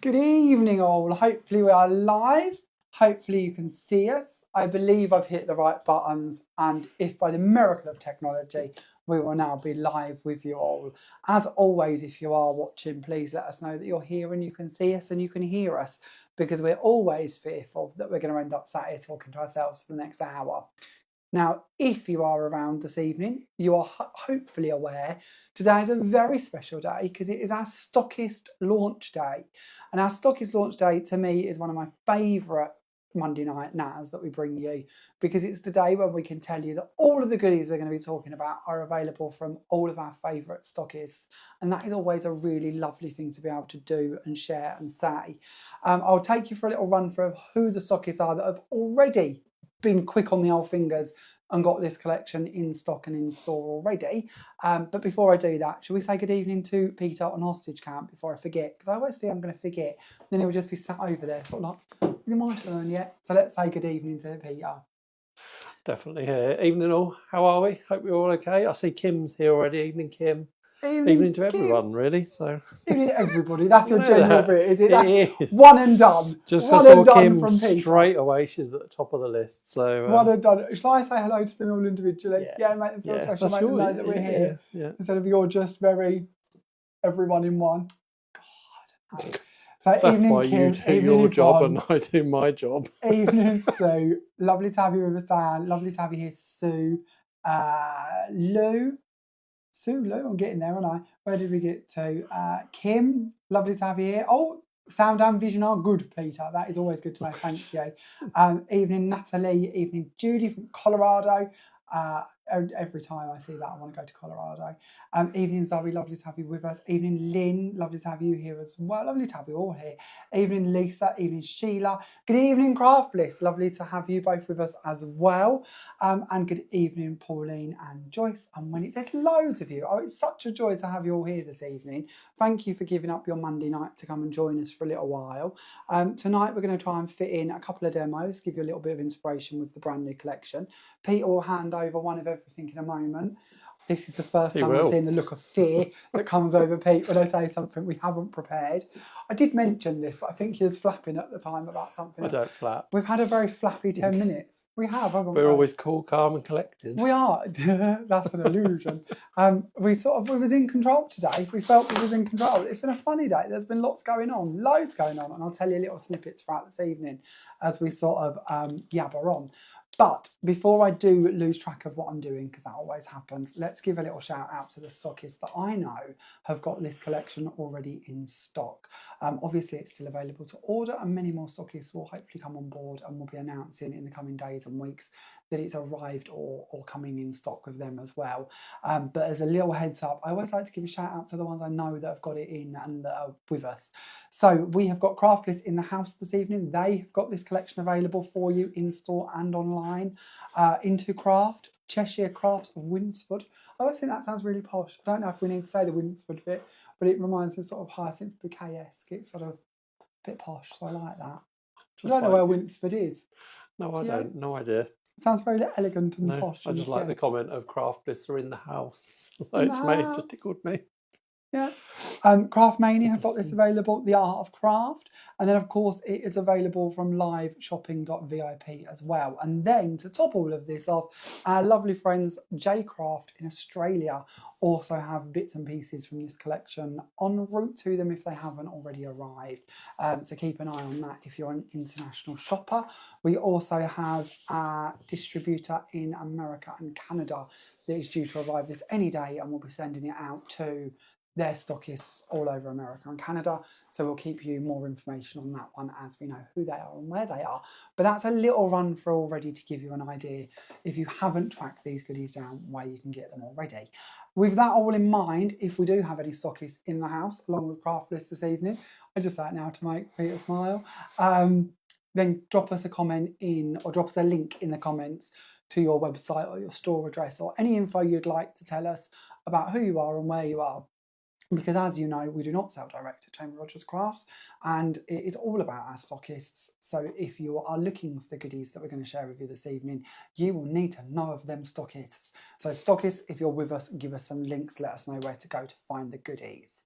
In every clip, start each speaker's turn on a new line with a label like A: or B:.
A: Good evening all. Hopefully we are live. Hopefully you can see us. I believe I've hit the right buttons, and if by the miracle of technology we will now be live with you all. As always, if you are watching, please let us know that you're here and you can see us and you can hear us, because we're always fearful that we're going to end up sat here talking to ourselves for the next hour. Now, if you are around this evening, you are hopefully aware today is a very special day because it is our Stockist launch day. And our Stockist launch day, to me, is one of my favourite Monday night NAS that we bring you, because it's the day when we can tell you that all of the goodies we're going to be talking about are available from all of our favourite stockists. And that is always a really lovely thing to be able to do and share and say. I'll take you for a little run through of who the stockists are that have already been quick on the old fingers and got this collection in stock and in store already. But before I do that, shall we say good evening to Peter on hostage camp before I forget? Because I always feel I'm going to forget. Then he'll just be sat over there, sort of like, is it my turn yet? So let's say good evening to Peter.
B: Definitely here. Evening all. How are we? Hope you're all okay. I see Kim's here already. Evening, Kim. Evening to everyone, really. So
A: evening to everybody. That's your general bit, is it?
B: It
A: That's one and done.
B: Just
A: one
B: I saw
A: and done
B: Kim
A: from Peter.
B: straight away. She's at the top of the list. So
A: one and done. Shall I say hello to them all individually?
B: Yeah,
A: make them feel special. Make them know that we're here.
B: Yeah.
A: Instead of you're just very everyone in one. God. So
B: that's
A: evening,
B: why
A: Kim,
B: you do your job
A: Yvonne.
B: and I do my job.
A: Evening, Sue. Lovely to have you with us, Diane. Lovely to have you here, Sue. Lou. I'm getting there, aren't I? Where did we get to? Kim. Lovely to have you here. Oh, sound and vision are good, Peter. That is always good to know. Thank you. Evening, Natalie. Evening, Judy from Colorado. Every time I see that, I want to go to Colorado. Evening, Zoe, lovely to have you with us. Evening, Lynn, lovely to have you here as well. Lovely to have you all here. Evening, Lisa. Evening, Sheila. Good evening, Craft Bliss. Lovely to have you both with us as well. And good evening, Pauline and Joyce. And Winnie. There's loads of you. Oh, it's such a joy to have you all here this evening. Thank you for giving up your Monday night to come and join us for a little while. Tonight, we're going to try and fit in a couple of demos, give you a little bit of inspiration with the brand new collection. Peter will hand over one of everything in a moment. This is the first time I've seen the look of fear that comes over Pete when I say something we haven't prepared. I did mention this, but I think he was flapping at the time about something.
B: I don't flap.
A: We've had a very flappy 10 minutes. We have, haven't we?
B: We're always cool, calm and collected.
A: We are. That's an illusion. We was in control today. We felt we was in control. It's been a funny day. There's been lots going on, loads going on. And I'll tell you little snippets throughout this evening as we sort of yabber on. But before I do lose track of what I'm doing, because that always happens, let's give a little shout out to the stockists that I know have got this collection already in stock. Obviously, it's still available to order, and many more stockists will hopefully come on board, and we'll be announcing in the coming days and weeks that it's arrived or coming in stock with them as well. But as a little heads up, I always like to give a shout out to the ones I know that have got it in and that are with us. So we have got Craft Bliss in the house this evening. They have got this collection available for you in store and online. Into Craft, Cheshire Crafts of Winsford. I always think that sounds really posh. I don't know if we need to say the Winsford bit, but it reminds me sort of Hyacinth Bouquet-esque. It's sort of a bit posh, so I like that. I don't know where Winsford is.
B: No, I don't. No idea.
A: It sounds very elegant and posh.
B: I just like the comment of Craft Bliss are in the house. So it just tickled me.
A: Yeah. Craft Mania have got this available, The Art of Craft. And then, of course, it is available from liveshopping.vip as well. And then, to top all of this off, our lovely friends J Craft in Australia also have bits and pieces from this collection en route to them if they haven't already arrived. So keep an eye on that if you're an international shopper. We also have our distributor in America and Canada that is due to arrive this any day, and we'll be sending it out to their stockists all over America and Canada. So we'll keep you more information on that one as we know who they are and where they are. But that's a little run through already to give you an idea, if you haven't tracked these goodies down, where you can get them already. With that all in mind, if we do have any stockists in the house, along with Craft Bliss this evening, I just like now to make Peter smile, then drop us a comment in, or drop us a link in the comments to your website or your store address, or any info you'd like to tell us about who you are and where you are. Because as you know, we do not sell direct to Chamber Rodgers Crafts, and it is all about our stockists. So if you are looking for the goodies that we're going to share with you this evening, you will need to know of them stockists. So stockists, if you're with us, give us some links, let us know where to go to find the goodies.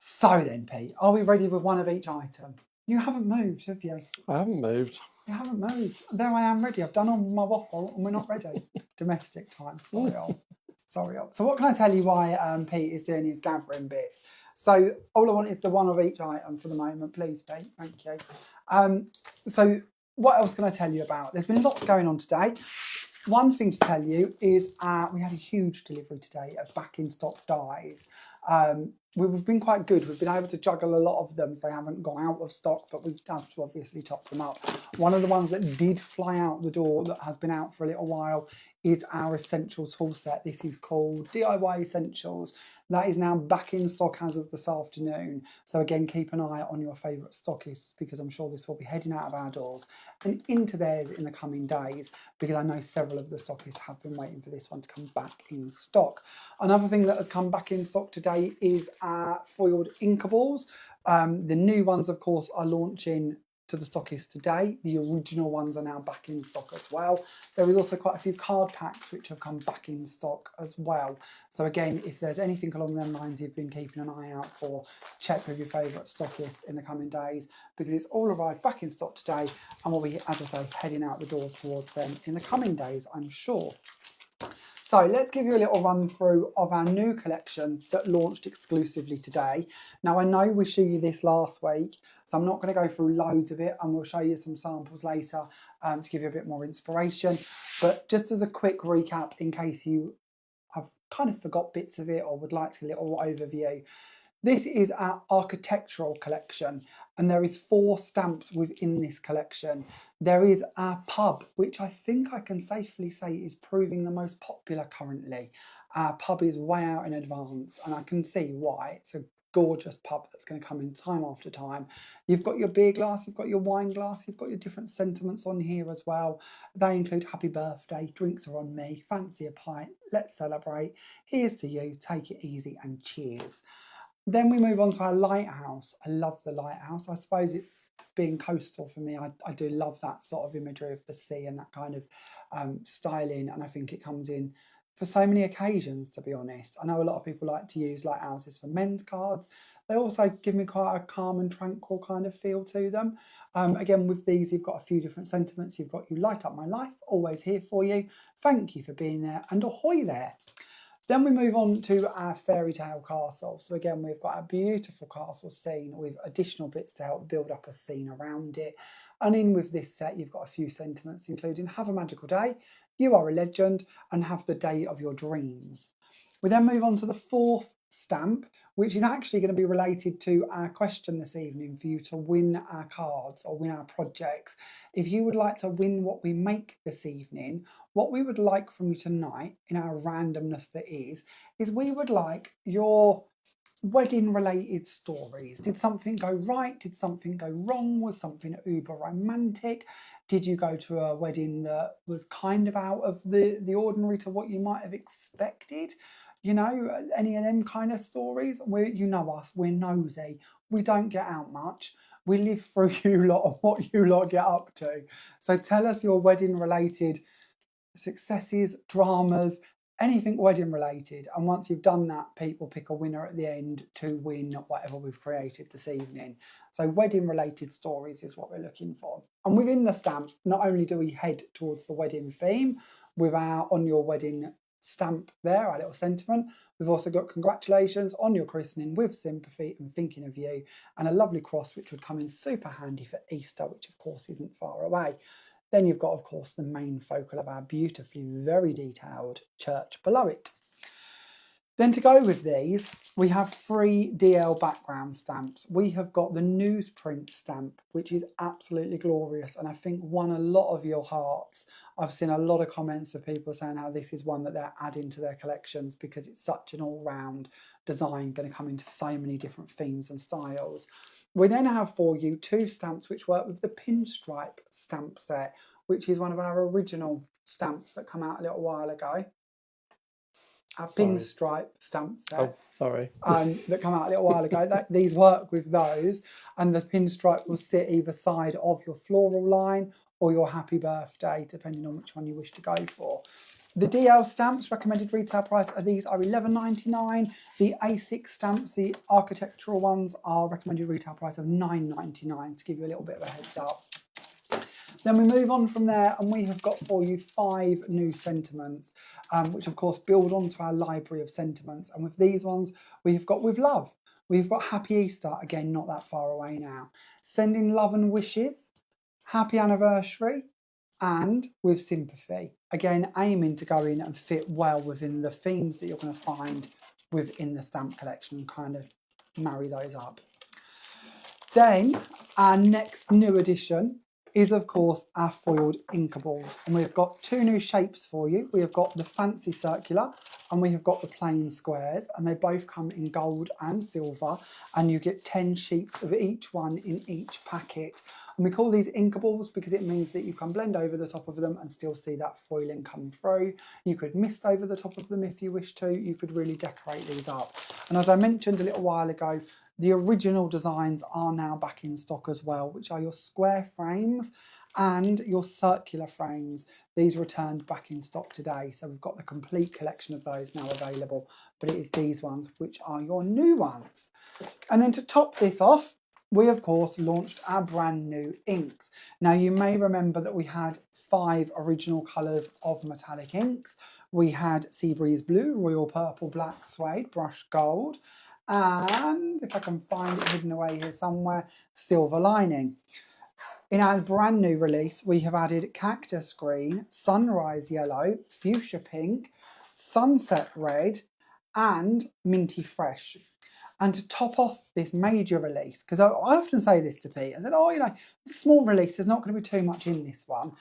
A: So then, Pete, are we ready with one of each item? You haven't moved, have you?
B: I haven't moved.
A: You haven't moved. There I am ready. I've done all my waffle and we're not ready. Domestic time. Sorry, all. Sorry, all. So what can I tell you why Pete is doing his gathering bits? So all I want is the one of each item for the moment, please, Pete. Thank you. So what else can I tell you about? There's been lots going on today. One thing to tell you is we had a huge delivery today of back in stock dies. We've been quite good. We've been able to juggle a lot of them so they haven't gone out of stock, but we have to obviously top them up. One of the ones that did fly out the door that has been out for a little while is our essential tool set. This is called DIY Essentials. That is now back in stock as of this afternoon. So again, keep an eye on your favourite stockists because I'm sure this will be heading out of our doors and into theirs in the coming days because I know several of the stockists have been waiting for this one to come back in stock. Another thing that has come back in stock today is our foiled inkables. The new ones, of course, are launching to the stockists today. The original ones are now back in stock as well. There is also quite a few card packs which have come back in stock as well. So again, if there's anything along them lines you've been keeping an eye out for, check with your favourite stockist in the coming days because it's all arrived back in stock today and we'll be, as I say, heading out the doors towards them in the coming days, I'm sure. So let's give you a little run through of our new collection that launched exclusively today. Now I know we showed you this last week, so I'm not going to go through loads of it and we'll show you some samples later to give you a bit more inspiration. But just as a quick recap, in case you have kind of forgot bits of it or would like a little overview, this is our architectural collection and there is 4 stamps within this collection. There is our pub, which I think I can safely say is proving the most popular currently. Our pub is way out in advance and I can see why. It's a gorgeous pub that's going to come in time after time. You've got your beer glass, you've got your wine glass, you've got your different sentiments on here as well. They include happy birthday, drinks are on me, fancy a pint, let's celebrate, here's to you, take it easy and cheers. Then we move on to our lighthouse. I love the lighthouse. I suppose it's being coastal for me. I do love that sort of imagery of the sea and that kind of styling. And I think it comes in for so many occasions, to be honest. I know a lot of people like to use lighthouses for men's cards. They also give me quite a calm and tranquil kind of feel to them. Again, with these, you've got a few different sentiments. You've got, you light up my life, always here for you. Thank you for being there and ahoy there. Then we move on to our fairy tale castle. So again, we've got a beautiful castle scene with additional bits to help build up a scene around it. And in with this set, you've got a few sentiments, including have a magical day, you are a legend, and have the day of your dreams. We then move on to the 4th stamp, which is actually going to be related to our question this evening for you to win our cards or win our projects. If you would like to win what we make this evening, what we would like from you tonight in our randomness that is we would like your wedding related stories. Did something go right? Did something go wrong? Was something uber romantic? Did you go to a wedding that was kind of out of the ordinary to what you might have expected? You know, any of them kind of stories. You know us, we're nosy. We don't get out much. We live through you lot of what you lot get up to. So tell us your wedding related successes, dramas, anything wedding related. And once you've done that, people pick a winner at the end to win whatever we've created this evening. So wedding related stories is what we're looking for. And within the stamp, not only do we head towards the wedding theme with our on your wedding stamp there, our little sentiment, we've also got congratulations on your christening with sympathy and thinking of you, and a lovely cross which would come in super handy for Easter, which of course isn't far away. Then you've got, of course, the main focal of our beautifully, very detailed church below it. Then to go with these, we have 3 DL background stamps. We have got the newsprint stamp, which is absolutely glorious and I think won a lot of your hearts. I've seen a lot of comments of people saying how this is one that they're adding to their collections because it's such an all-round design, going to come into so many different themes and styles. We then have for you 2 stamps which work with the pinstripe stamp set, which is one of our original stamps that come out a little while ago. Our pinstripe stamp set.
B: Oh, sorry.
A: That come out a little while ago. These work with those, and the pinstripe will sit either side of your floral line or your happy birthday, depending on which one you wish to go for. The DL stamps, recommended retail price of these are $11.99. The A6 stamps, the architectural ones, are recommended retail price of $9.99, to give you a little bit of a heads up. Then we move on from there, and we have got for you 5 new sentiments, which of course build onto our library of sentiments. And with these ones, we've got with love. We've got Happy Easter, again, not that far away now. Sending love and wishes, Happy Anniversary, and with sympathy. Again, aiming to go in and fit well within the themes that you're going to find within the stamp collection and kind of marry those up. Then our next new addition is, of course, our foiled inkables. And we've got 2 new shapes for you. We have got the fancy circular and we have got the plain squares, and they both come in gold and silver, and you get 10 sheets of each one in each packet. And we call these inkables because it means that you can blend over the top of them and still see that foiling come through. You could mist over the top of them if you wish to. You could really decorate these up. And as I mentioned a little while ago, the original designs are now back in stock as well, which are your square frames and your circular frames. These returned back in stock today, so we've got the complete collection of those now available, but it is these ones which are your new ones. And then to top this off, we of course launched our brand new inks. Now you may remember that we had 5 original colours of metallic inks. We had Sea Breeze Blue, Royal Purple, Black Suede, Brushed Gold, and if I can find it hidden away here somewhere, Silver Lining. In our brand new release, we have added Cactus Green, Sunrise Yellow, Fuchsia Pink, Sunset Red, and Minty Fresh. And to top off this major release, because I often say this to Pete, and then, oh, you know, small release, there's not going to be too much in this one.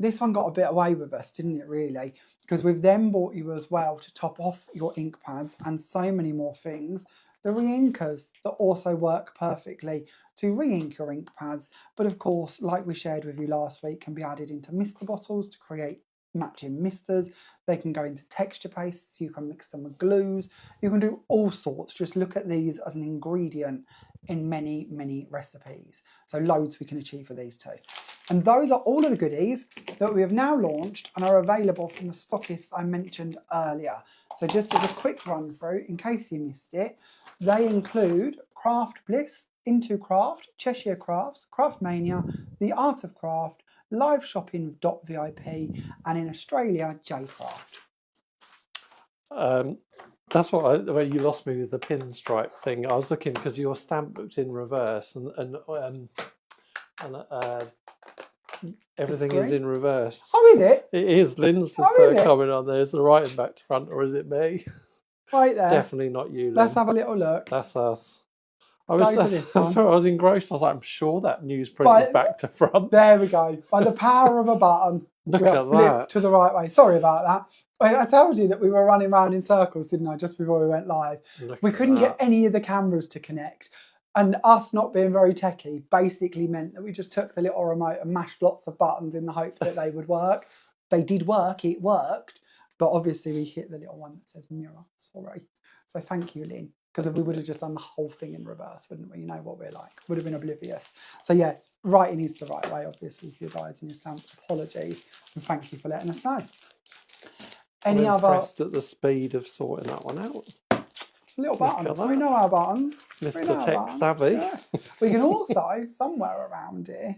A: This one got a bit away with us, didn't it, really? Because we've then bought you as well, to top off your ink pads and so many more things, the re-inkers that also work perfectly to re-ink your ink pads, but of course, like we shared with you last week, can be added into mister bottles to create matching misters. They can go into texture pastes, you can mix them with glues, you can do all sorts. Just look at these as an ingredient in many, many recipes. So loads we can achieve with these too. And those are all of the goodies that we have now launched and are available from the Stockist I mentioned earlier. So just as a quick run through, in case you missed it, they include Craft Bliss, Into Craft, Cheshire Crafts, Craft Mania, The Art of Craft, Live Shopping .vip, and in Australia, J-Craft.
B: That's what the way you lost me with the pinstripe thing. I was looking because your stamp book's in reverse, and everything is in reverse.
A: Oh, is it?
B: It is. Lynn's just put a comment on there. Is the writing back to front, or is it me?
A: Right there.
B: It's definitely not you, Lynn.
A: Let's have a little look.
B: That's us. I was engrossed. I was like, I'm sure that newsprint is back to front.
A: There we go. By the power of a button,
B: Look
A: we
B: at
A: are flipped to the right way. Sorry about that. I told you that we were running around in circles, didn't I, just before we went live. We couldn't get any of the cameras to connect. And us not being very techie basically meant that we just took the little remote and mashed lots of buttons in the hope that they would work. They did work, it worked. But obviously we hit the little one that says mirror. Sorry. So thank you, Lynn. Because we would have just done the whole thing in reverse, wouldn't we? You know what we're like. Would have been oblivious. So yeah, writing is the right way, obviously, for your guides and your stamps. Apologies. And thank you for letting us know.
B: I'm impressed at the speed of sorting that one out.
A: It's a little button. We know our buttons.
B: Mr. Tech Savvy.
A: Yeah. We can also, somewhere around here,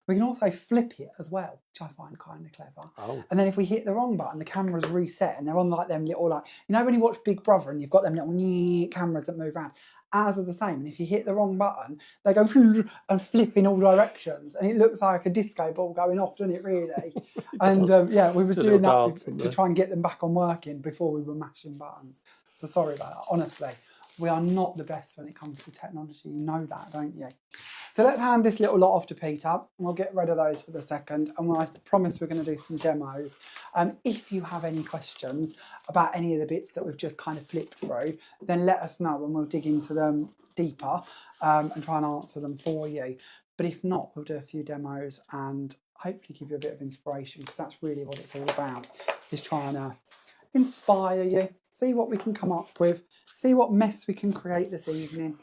A: we can also flip it as well, which I find kind of clever.
B: Oh.
A: And then if we hit the wrong button, the camera's reset and they're on like them little, like, you know when you watch Big Brother and you've got them little cameras that move around? Ours are the same. And if you hit the wrong button, they go and flip in all directions. And it looks like a disco ball going off, doesn't it, really? And yeah, we were doing that to try and get them back on working before we were mashing buttons. So sorry about that. Honestly, we are not the best when it comes to technology. You know that, don't you? So let's hand this little lot off to Peter, and we'll get rid of those for the second. And I promise we're going to do some demos. If you have any questions about any of the bits that we've just kind of flipped through, then let us know and we'll dig into them deeper and try and answer them for you. But if not, we'll do a few demos and hopefully give you a bit of inspiration, because that's really what it's all about, is trying to inspire you, see what we can come up with, see what mess we can create this evening,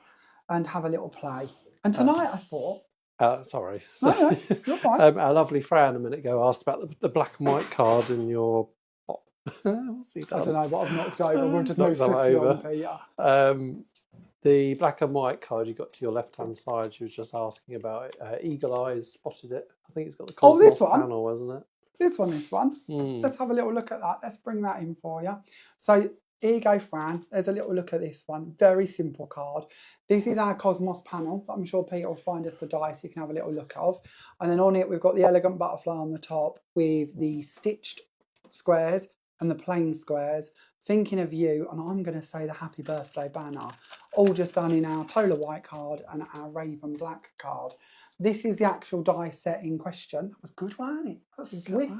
A: and have a little play. And tonight I thought...
B: sorry.
A: No, you're fine.
B: Our lovely Fran a minute ago asked about the black and white card in your What's he
A: I
B: done?
A: don't know, but I've knocked over. We'll just
B: Knocked
A: move swiftly
B: over.
A: on, Peter.
B: The black and white card you got to your left-hand side, she was just asking about it. Eagle Eyes spotted it. I think it's got the
A: Oh, this
B: Cosmos
A: one?
B: panel, hasn't it?
A: This one. Let's have a little look at that. Let's bring that in for you. So here you go, Fran. There's a little look at this one. Very simple card. This is our Cosmos panel. I'm sure Peter will find us the dice you can have a little look of. And then on it, we've got the elegant butterfly on the top with the stitched squares and the plain squares. Thinking of you, and I'm going to say the happy birthday banner, all just done in our Polar White card and our Raven Black card. This is the actual die set in question. That was good, wasn't it? That's swift.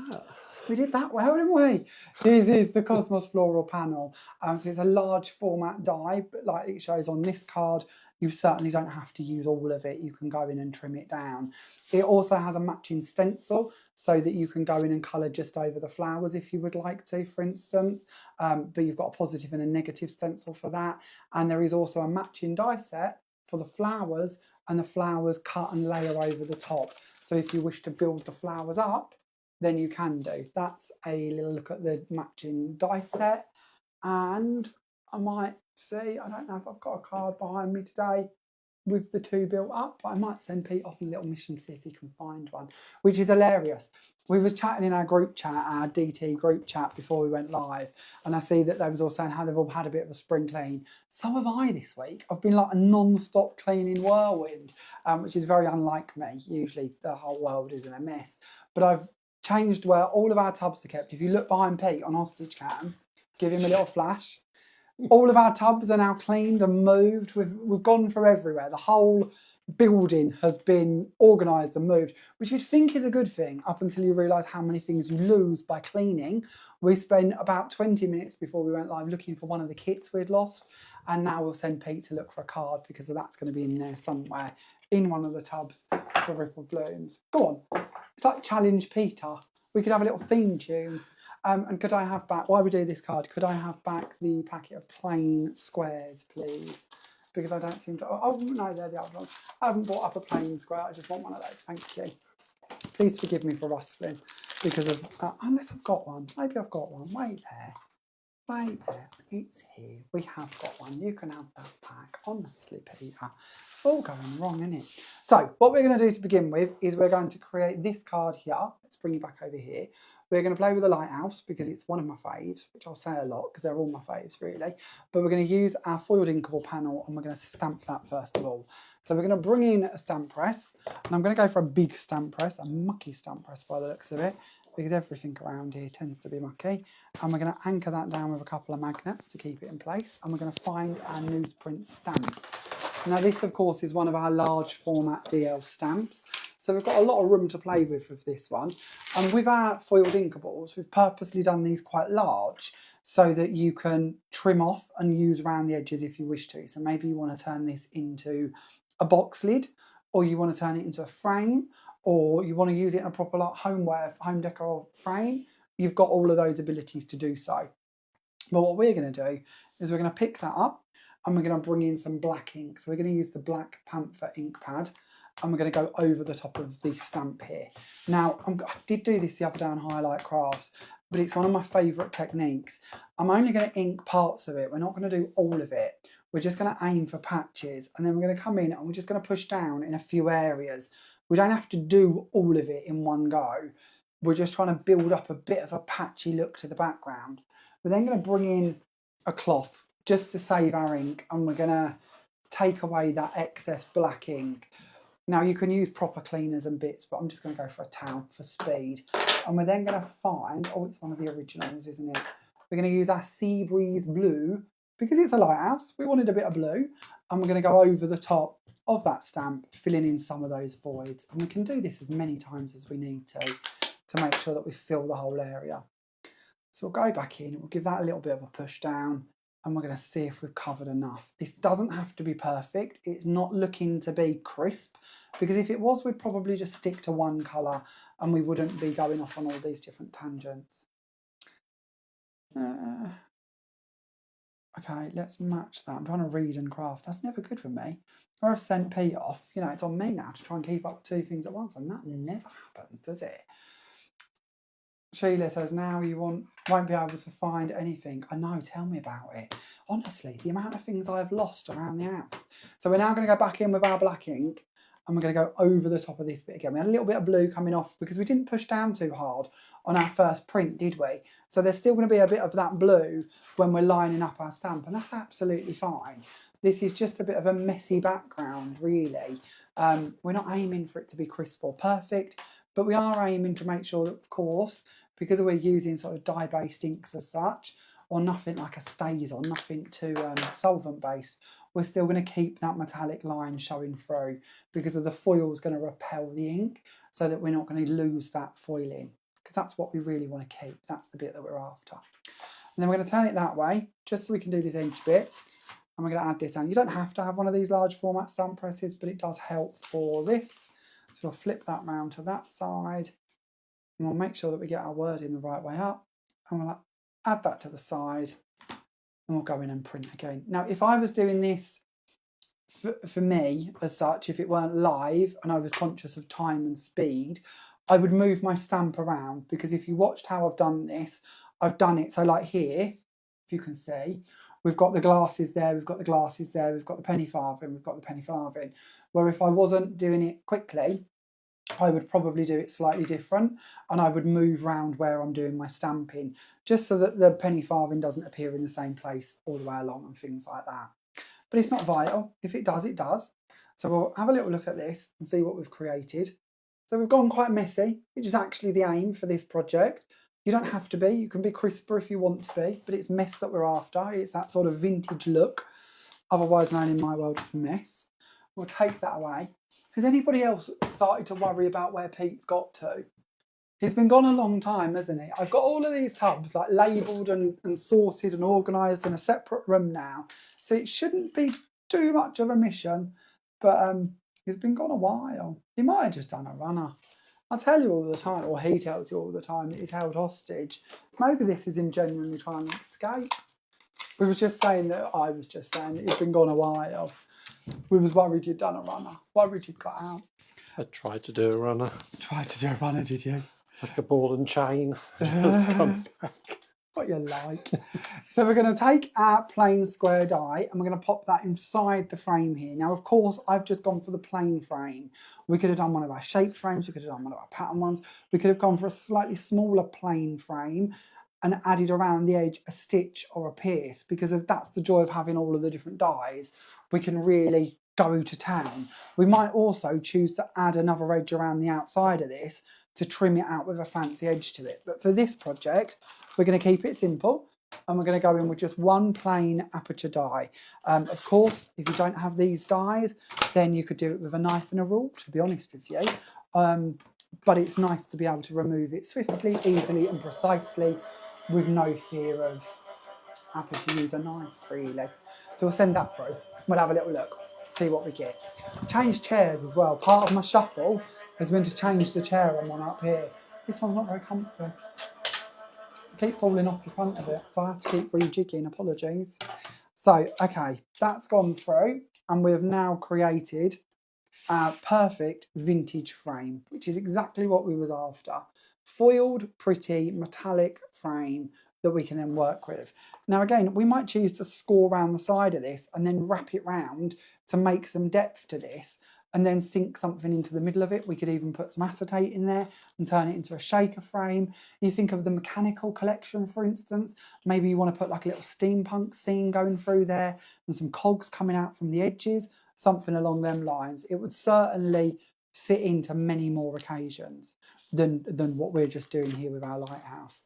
A: We did that well, didn't we? This is the Cosmos Floral panel. So it's a large format die, but like it shows on this card, you certainly don't have to use all of it. You can go in and trim it down. It also has a matching stencil so that you can go in and colour just over the flowers if you would like to, for instance. But you've got a positive and a negative stencil for that. And there is also a matching die set for the flowers, and the flowers cut and layer over the top. So if you wish to build the flowers up, then you can do. That's a little look at the matching die set. And I might see, I don't know if I've got a card behind me today with the two built up, but I might send Pete off a little mission, see if he can find one, which is hilarious. We was chatting in our group chat, our DT group chat before we went live, and I see that they was all saying how they've all had a bit of a spring clean. So have I this week. I've been like a non-stop cleaning whirlwind, which is very unlike me. Usually the whole world is in a mess, but I've changed where all of our tubs are kept. If you look behind Pete on hostage cam, give him a little flash. All of our tubs are now cleaned and moved. We've gone through everywhere. The whole building has been organised and moved, which you'd think is a good thing up until you realise how many things you lose by cleaning. We spent about 20 minutes before we went live looking for one of the kits we'd lost, and now we'll send Pete to look for a card because that's going to be in there somewhere in one of the tubs for Rippled Blooms. Go on. It's like Challenge Peter. We could have a little theme tune. And could I have back, while we do this card, could I have back the packet of plain squares, please? Because I don't seem to, oh no, they're the other ones. I haven't bought up a plain square, I just want one of those, thank you. Please forgive me for rustling, because of, unless I've got one, maybe I've got one, wait there, it's here, we have got one, you can have that back, honestly, Peter. It's all going wrong, isn't it? So, what we're going to do to begin with is we're going to create this card here. Let's bring you back over here. We're going to play with the lighthouse because it's one of my faves, which I'll say a lot because they're all my faves really. But we're going to use our foiled inkable panel and we're going to stamp that first of all. So we're going to bring in a stamp press, and I'm going to go for a big stamp press, a mucky stamp press by the looks of it, because everything around here tends to be mucky. And we're going to anchor that down with a couple of magnets to keep it in place. And we're going to find our newsprint stamp. Now this, of course, is one of our large format DL stamps. So we've got a lot of room to play with this one. And with our foiled inkables, we've purposely done these quite large so that you can trim off and use around the edges if you wish to. So maybe you want to turn this into a box lid, or you want to turn it into a frame, or you want to use it in a proper like home decor frame. You've got all of those abilities to do so. But what we're going to do is we're going to pick that up and we're going to bring in some black ink. So we're going to use the Black Panther ink pad, and we're going to go over the top of the stamp here. Now, I did do this the other day on Highlight Crafts, but it's one of my favourite techniques. I'm only going to ink parts of it. We're not going to do all of it. We're just going to aim for patches, and then we're going to come in and we're just going to push down in a few areas. We don't have to do all of it in one go. We're just trying to build up a bit of a patchy look to the background. We're then going to bring in a cloth just to save our ink, and we're going to take away that excess black ink. Now you can use proper cleaners and bits, but I'm just going to go for a towel for speed. And we're then going to find, oh, it's one of the originals, isn't it? We're going to use our Sea Breeze Blue, because it's a lighthouse, we wanted a bit of blue, and we're going to go over the top of that stamp, filling in some of those voids. And we can do this as many times as we need to make sure that we fill the whole area. So we'll go back in, we'll give that a little bit of a push down, and we're going to see if we've covered enough. This doesn't have to be perfect. It's not looking to be crisp, because if it was, we'd probably just stick to one colour and we wouldn't be going off on all these different tangents. Okay, let's match that. I'm trying to read and craft. That's never good for me. Or I've sent Pete off. You know, it's on me now to try and keep up two things at once, and that never happens, does it? Sheila says, now you won't be able to find anything. I know, tell me about it. Honestly, the amount of things I've lost around the house. So we're now going to go back in with our black ink and we're going to go over the top of this bit again. We had a little bit of blue coming off because we didn't push down too hard on our first print, did we? So there's still going to be a bit of that blue when we're lining up our stamp, and that's absolutely fine. This is just a bit of a messy background, really. We're not aiming for it to be crisp or perfect, but we are aiming to make sure that, of course, because we're using sort of dye-based inks as such, or nothing like a stays or nothing too solvent-based, we're still going to keep that metallic line showing through because of the foil is going to repel the ink so that we're not going to lose that foiling, because that's what we really want to keep. That's the bit that we're after. And then we're going to turn it that way just so we can do this edge bit. And we're going to add this down. You don't have to have one of these large format stamp presses, but it does help for this. So we'll flip that round to that side. And we'll make sure that we get our wording the right way up. And we'll add that to the side. And we'll go in and print again. Now, if I was doing this for me as such, if it weren't live and I was conscious of time and speed, I would move my stamp around, because if you watched how I've done this, I've done it. So like here, if you can see, we've got the glasses there, we've got the glasses there, we've got the penny farthing, we've got the penny farthing. Where if I wasn't doing it quickly, I would probably do it slightly different, and I would move round where I'm doing my stamping, just so that the penny farthing doesn't appear in the same place all the way along and things like that. But it's not vital. If it does, it does. So we'll have a little look at this and see what we've created. So we've gone quite messy, which is actually the aim for this project. You don't have to be, you can be crisper if you want to be, but it's mess that we're after. It's that sort of vintage look, otherwise known in my world as mess. We'll take that away. Has anybody else started to worry about where Pete's got to? He's been gone a long time, hasn't he? I've got all of these tubs like labelled and sorted and organised in a separate room now, so it shouldn't be too much of a mission, but he's been gone a while. He might have just done a runner. I tell you all the time, or he tells you all the time, that he's held hostage. Maybe this is him genuinely trying to escape. I was just saying that he's been gone a while. We was worried you'd done a runner, worried you'd got out.
B: I tried to do a runner.
A: Tried to do a runner, did you?
B: It's like a ball and chain. Just come back.
A: What you like. So we're going to take our plain square die and we're going to pop that inside the frame here. Now, of course, I've just gone for the plain frame. We could have done one of our shaped frames. We could have done one of our pattern ones. We could have gone for a slightly smaller plain frame and added around the edge a stitch or a pierce, because if that's the joy of having all of the different dies, we can really go to town. We might also choose to add another edge around the outside of this to trim it out with a fancy edge to it. But for this project, we're going to keep it simple and we're going to go in with just one plain aperture die. Of course, if you don't have these dies, then you could do it with a knife and a rule, to be honest with you. But it's nice to be able to remove it swiftly, easily and precisely with no fear of having to use a knife, really. So we'll send that through. We'll have a little look, see what we get. Change chairs as well. Part of my shuffle has been to change the chair I'm on up here. This one's not very comfy. I keep falling off the front of it, so I have to keep rejigging, apologies. So, okay, that's gone through, and we have now created a perfect vintage frame, which is exactly what we was after. Foiled, pretty, metallic frame that we can then work with. Now again, we might choose to score around the side of this and then wrap it round to make some depth to this and then sink something into the middle of it. We could even put some acetate in there and turn it into a shaker frame. You think of the mechanical collection, for instance, maybe you want to put like a little steampunk scene going through there and some cogs coming out from the edges, something along them lines. It would certainly fit into many more occasions than what we're just doing here with our lighthouse.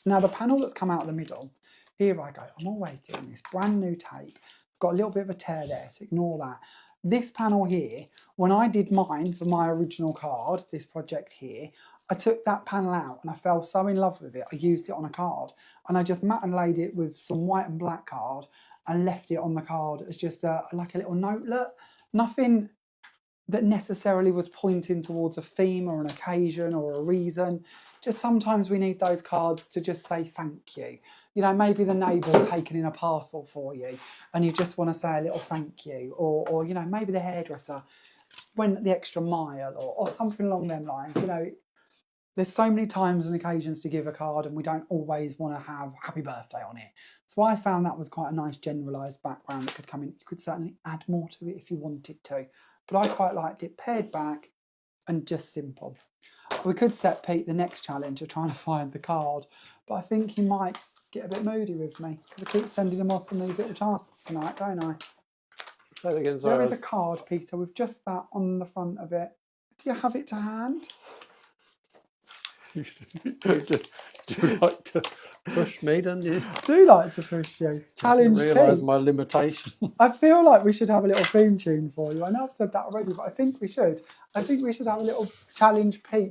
A: Now the panel that's come out of the middle, here I go, I'm always doing this, brand new tape, got a little bit of a tear there, so ignore that. This panel here, when I did mine for my original card, this project here, I took that panel out and I fell so in love with it, I used it on a card and I just matte and laid it with some white and black card and left it on the card as just like a little notelet. Nothing that necessarily was pointing towards a theme or an occasion or a reason. Just sometimes we need those cards to just say thank you. You know, maybe the neighbour's taken in a parcel for you and you just want to say a little thank you, or you know, maybe the hairdresser went the extra mile or something along them lines. You know, there's so many times and occasions to give a card, and we don't always want to have happy birthday on it. So I found that was quite a nice generalised background that could come in. You could certainly add more to it if you wanted to, but I quite liked it pared back and just simple. We could set Pete the next challenge of trying to find the card, but I think he might get a bit moody with me because I keep sending him off on these little tasks tonight, don't I?
B: Say it again,
A: There
B: sorry.
A: is a card, Peter, with just that on the front of it. Do you have it to hand?
B: Do you like to push me, don't you?
A: I do like to push you. Challenge
B: I realise
A: Pete.
B: my limitations.
A: I feel like we should have a little theme tune for you. I know I've said that already, but I think we should. I think we should have a little challenge Pete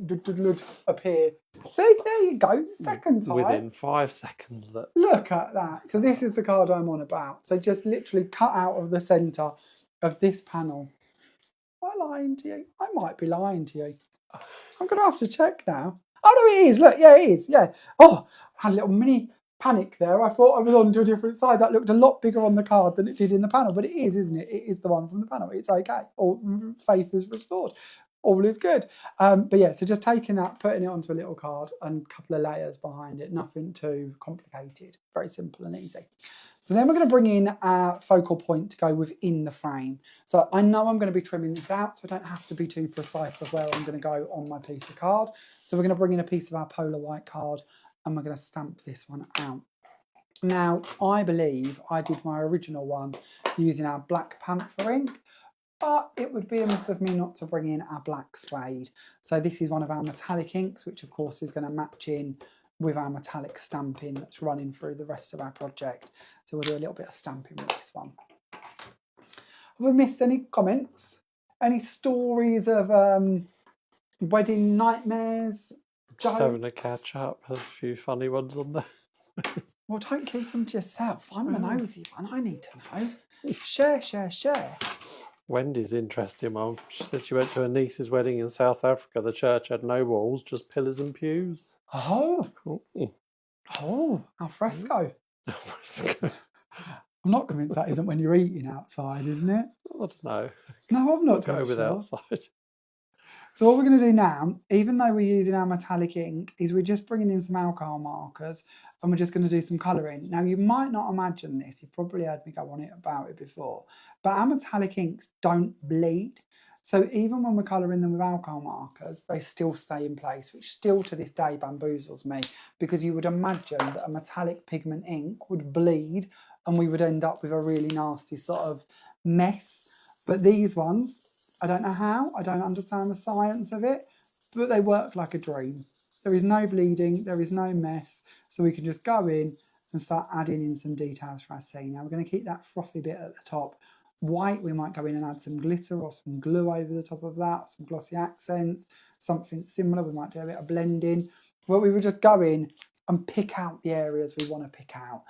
A: appear. See, there you go. Second time.
B: Within 5 seconds.
A: Look at that. So this is the card I'm on about. So just literally cut out of the centre of this panel. Am I lying to you? I might be lying to you. I'm going to have to check now. Oh, no, it is. Look, yeah, it is. Yeah. Oh, I had a little mini panic there. I thought I was on to a different side. That looked a lot bigger on the card than it did in the panel, but it is, isn't it? It is the one from the panel. It's okay. All faith is restored. All is good. But yeah, so just taking that, putting it onto a little card and a couple of layers behind it. Nothing too complicated. Very simple and easy. So then we're going to bring in our focal point to go within the frame. So I know I'm going to be trimming this out, so I don't have to be too precise of where I'm going to go on my piece of card. So we're going to bring in a piece of our polar white card and we're going to stamp this one out. Now, I believe I did my original one using our Black Panther ink, but it would be amiss of me not to bring in our black suede. So this is one of our metallic inks, which of course is going to match in with our metallic stamping that's running through the rest of our project. So we'll do a little bit of stamping with this one. Have we missed any comments? Any stories of wedding nightmares?
B: Just having a catch up. There's a few funny ones on there.
A: Well, don't keep them to yourself. I'm the nosy one. I need to know. Share, share, share.
B: Wendy's interesting one. She said she went to her niece's wedding in South Africa. The church had no walls, just pillars and pews.
A: Oh.
B: Oh,
A: Al fresco.
B: Al fresco.
A: I'm not convinced that isn't when you're eating outside, isn't it?
B: I don't know.
A: No, I'm not
B: Go
A: too
B: with
A: sure.
B: outside.
A: So what we're going to do now, even though we're using our metallic ink, is we're just bringing in some alcohol markers and we're just going to do some colouring. Now, you might not imagine this. You've probably heard me go on it about it before. But our metallic inks don't bleed. So even when we're colouring them with alcohol markers, they still stay in place, which still to this day bamboozles me, because you would imagine that a metallic pigment ink would bleed and we would end up with a really nasty sort of mess. But these ones, I don't know how, I don't understand the science of it, but they work like a dream. There is no bleeding, there is no mess, so we can just go in and start adding in some details for our scene. Now we're going to keep that frothy bit at the top white. We might go in and add some glitter or some glue over the top of that, some glossy accents, something similar. We might do a bit of blending. Well, we would just go in and pick out the areas we want to pick out.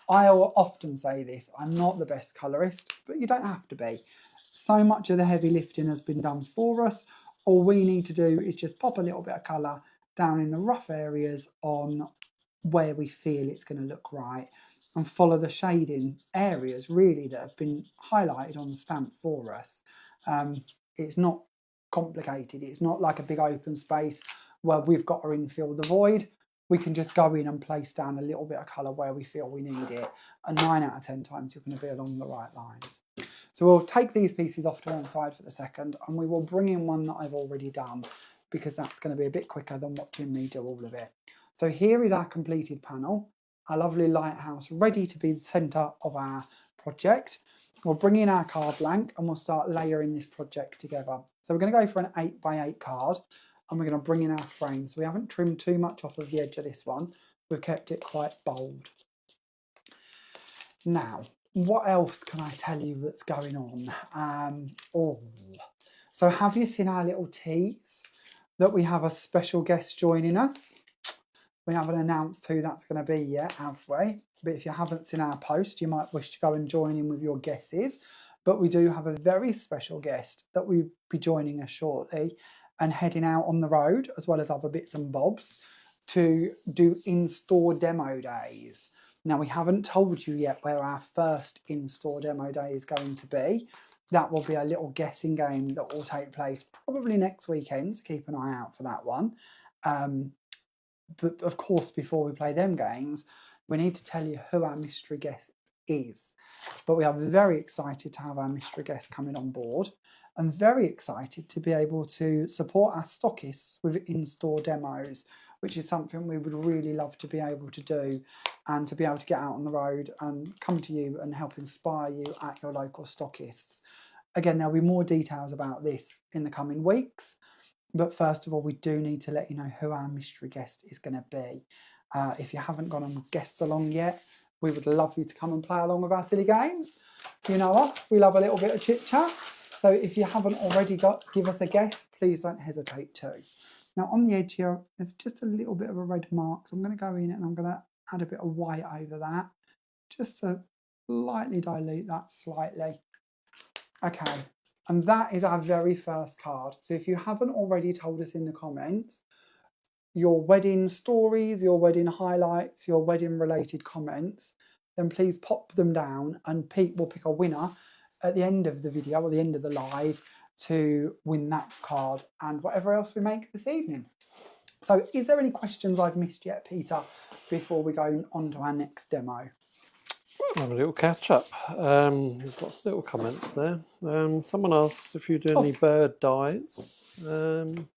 A: I often say this, I'm not the best colourist, but you don't have to be. So much of the heavy lifting has been done for us. All we need to do is just pop a little bit of colour down in the rough areas on where we feel it's going to look right and follow the shading areas really that have been highlighted on the stamp for us. It's not complicated. It's not like a big open space where we've got to infill the void. We can just go in and place down a little bit of colour where we feel we need it. And 9 out of 10 times you're going to be along the right lines. So we'll take these pieces off to one side for the second and we will bring in one that I've already done because that's going to be a bit quicker than watching me do all of it. So here is our completed panel, our lovely lighthouse ready to be the centre of our project. We'll bring in our card blank and we'll start layering this project together. So we're going to go for an 8x8 card and we're going to bring in our frame. So we haven't trimmed too much off of the edge of this one. We've kept it quite bold. Now, what else can I tell you that's going on? So have you seen our little tease that we have a special guest joining us? We haven't announced who that's going to be yet, have we? But if you haven't seen our post, you might wish to go and join in with your guesses. But we do have a very special guest that will be joining us shortly and heading out on the road, as well as other bits and bobs, to do in-store demo days. Now, we haven't told you yet where our first in-store demo day is going to be. That will be a little guessing game that will take place probably next weekend, so keep an eye out for that one. But of course, before we play them games, we need to tell you who our mystery guest is. But we are very excited to have our mystery guest coming on board, and very excited to be able to support our stockists with in-store demos, which is something we would really love to be able to do, and to be able to get out on the road and come to you and help inspire you at your local stockists. Again, there'll be more details about this in the coming weeks. But first of all, we do need to let you know who our mystery guest is going to be. If you haven't gone and guessed along yet, we would love you to come and play along with our silly games. You know us, we love a little bit of chit chat. So if you haven't already give us a guess, please don't hesitate to. Now on the edge here, there's just a little bit of a red mark. So I'm going to go in and I'm going to add a bit of white over that, just to lightly dilute that slightly. Okay. And that is our very first card. So if you haven't already told us in the comments your wedding stories, your wedding highlights, your wedding related comments, then please pop them down and Pete will pick a winner at the end of the video or the end of the live to win that card and whatever else we make this evening. So is there any questions I've missed yet, Peter, before we go on to our next demo?
B: Have a little catch up. There's lots of little comments there. Someone asked if you do any bird dies. Little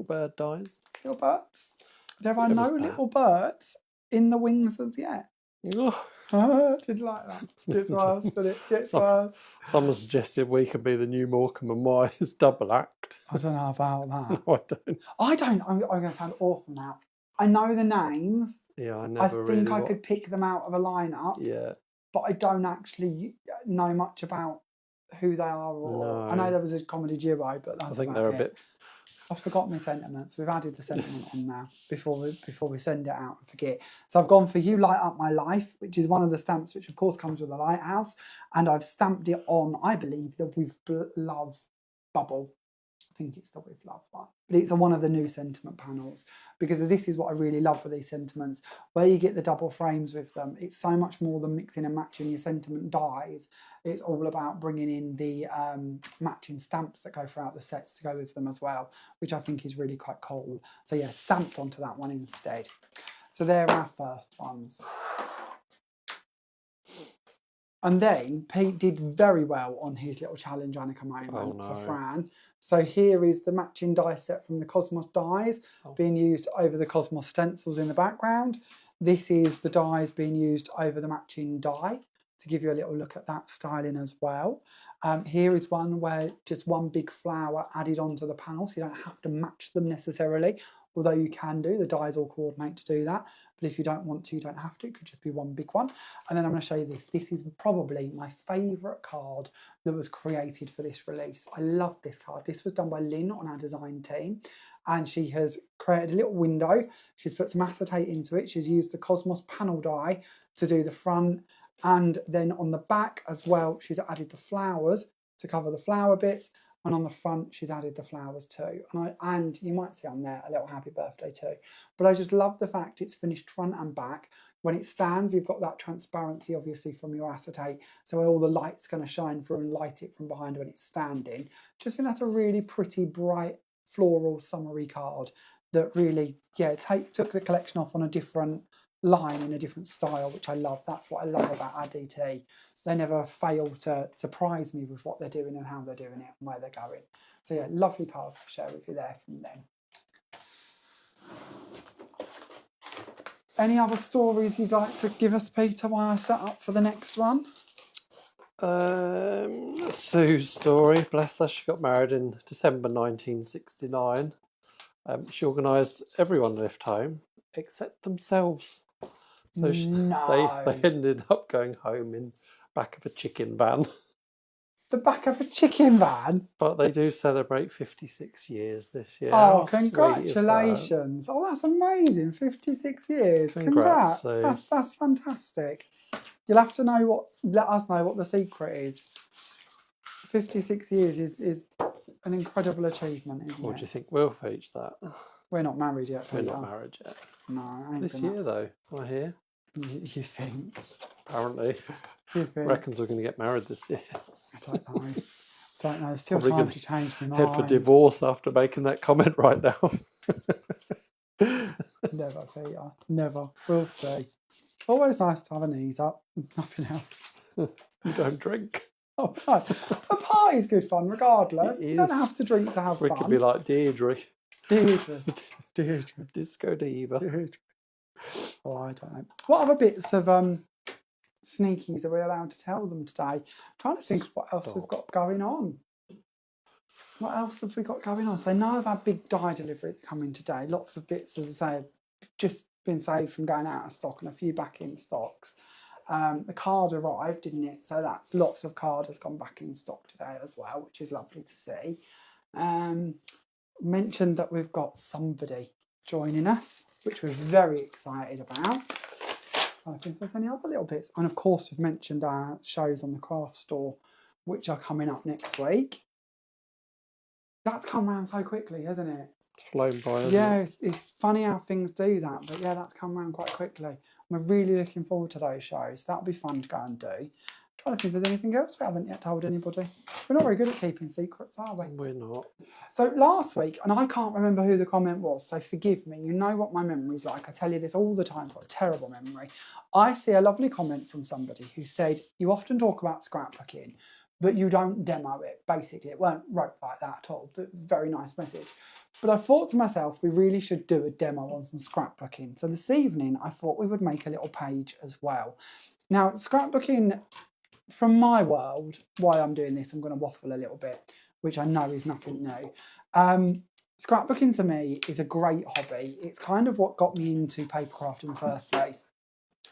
B: bird dies.
A: Little birds? There are no little birds in the wings as yet.
B: Oh.
A: I did like that. Get first, did it? Get first.
B: Someone suggested we could be the new Morecambe and Wise double act.
A: I don't know about that.
B: No, I don't.
A: I'm going to sound awful now. I know the names.
B: Yeah, I
A: think I could pick them out of a lineup.
B: Yeah.
A: But I don't actually know much about who they are. Or I know there was a comedy duo, but that's
B: I think they're a bit.
A: I've forgotten my sentiments. We've added the sentiment on now before we send it out and forget. So I've gone for You Light Up My Life, which is one of the stamps which of course comes with a lighthouse, and I've stamped it on, I believe, the With Love bubble. I think it's the With Love one, but it's on one of the new sentiment panels, because this is what I really love with these sentiments, where you get the double frames with them. It's so much more than mixing and matching your sentiment dies. It's all about bringing in the matching stamps that go throughout the sets to go with them as well, which I think is really quite cool. So yeah, stamped onto that one instead. So they're our first ones. And then Pete did very well on his little challenge Annika moment for Fran. So here is the matching die set from the Cosmos dies being used over the Cosmos stencils in the background. This is the dies being used over the matching die to give you a little look at that styling as well. Here is one where just one big flower added onto the panel, so you don't have to match them necessarily, although you can do. The dies all coordinate to do that. But if you don't want to, you don't have to. It could just be one big one. And then I'm going to show you this. This is probably my favourite card that was created for this release. I love this card. This was done by Lynn on our design team. And she has created a little window. She's put some acetate into it. She's used the Cosmos panel die to do the front. And then on the back as well, she's added the flowers to cover the flower bits. And on the front, she's added the flowers too. And you might see on there a little happy birthday too. But I just love the fact it's finished front and back. When it stands, you've got that transparency, obviously, from your acetate. So all the light's going to shine through and light it from behind when it's standing. Just think that's a really pretty, bright, floral, summery card that really, took the collection off on a different line in a different style, which I love. That's what I love about our DT. They never fail to surprise me with what they're doing and how they're doing it and where they're going. So yeah, lovely cards to share with you there from them. Any other stories you'd like to give us, Peter, while I set up for the next one?
B: Sue's story, bless her, she got married in December 1969. She organised everyone left home except themselves. So they ended up going home in back of a chicken van.
A: The back of a chicken van?
B: But they do celebrate 56 years this year.
A: Oh, congratulations. Oh, that's amazing. 56 years. Congrats. That's fantastic. You'll have to let us know what the secret is. 56 years is an incredible achievement, isn't it?
B: What do you think we'll reach that?
A: We're not married yet.
B: We're not married yet.
A: No,
B: this year though, I hear.
A: You think?
B: Apparently.
A: You think?
B: Reckons we're going to get married this year.
A: I don't know. Don't know. There's still
B: Probably
A: time
B: gonna
A: to change my
B: head for
A: mind.
B: divorce after making that comment right now.
A: Never, Peter. Never. We'll see. Always nice to have an ease up. Nothing else.
B: You don't drink.
A: Oh no. A party's good fun regardless.
B: It
A: You don't
B: is.
A: have to drink to have
B: We
A: fun.
B: could be like Deirdre.
A: Deirdre.
B: Disco Diva.
A: Deirdre. Oh, I don't know. What other bits of sneakies are we allowed to tell them today? I'm trying to think of what else we've got going on. What else have we got going on? So they know of our big dye delivery coming today. Lots of bits, as I say, have just been saved from going out of stock and a few back in stocks. The card arrived, didn't it? So that's lots of card has gone back in stock today as well, which is lovely to see. Mentioned that we've got somebody joining us, which we're very excited about. I don't think there's any other little bits. And of course, we've mentioned our shows on the craft store, which are coming up next week. That's come around so quickly, hasn't it?
B: It's flown by, hasn't
A: Yeah,
B: it?
A: it's funny how things do that, but yeah, that's come around quite quickly. We're really looking forward to those shows. That'll be fun to go and do. Trying to think if there's anything else we haven't yet told anybody. We're not very good at keeping secrets, are we?
B: We're not.
A: So last week, and I can't remember who the comment was, so forgive me. You know what my memory's like. I tell you this all the time. I've got a terrible memory. I see a lovely comment from somebody who said, you often talk about scrapbooking, but you don't demo it. Basically, it weren't wrote like that at all, but very nice message. But I thought to myself, we really should do a demo on some scrapbooking. So this evening, I thought we would make a little page as well. Now, scrapbooking, from my world, why I'm doing this, I'm going to waffle a little bit, which I know is nothing new. Scrapbooking to me is a great hobby. It's kind of what got me into papercraft in the first place.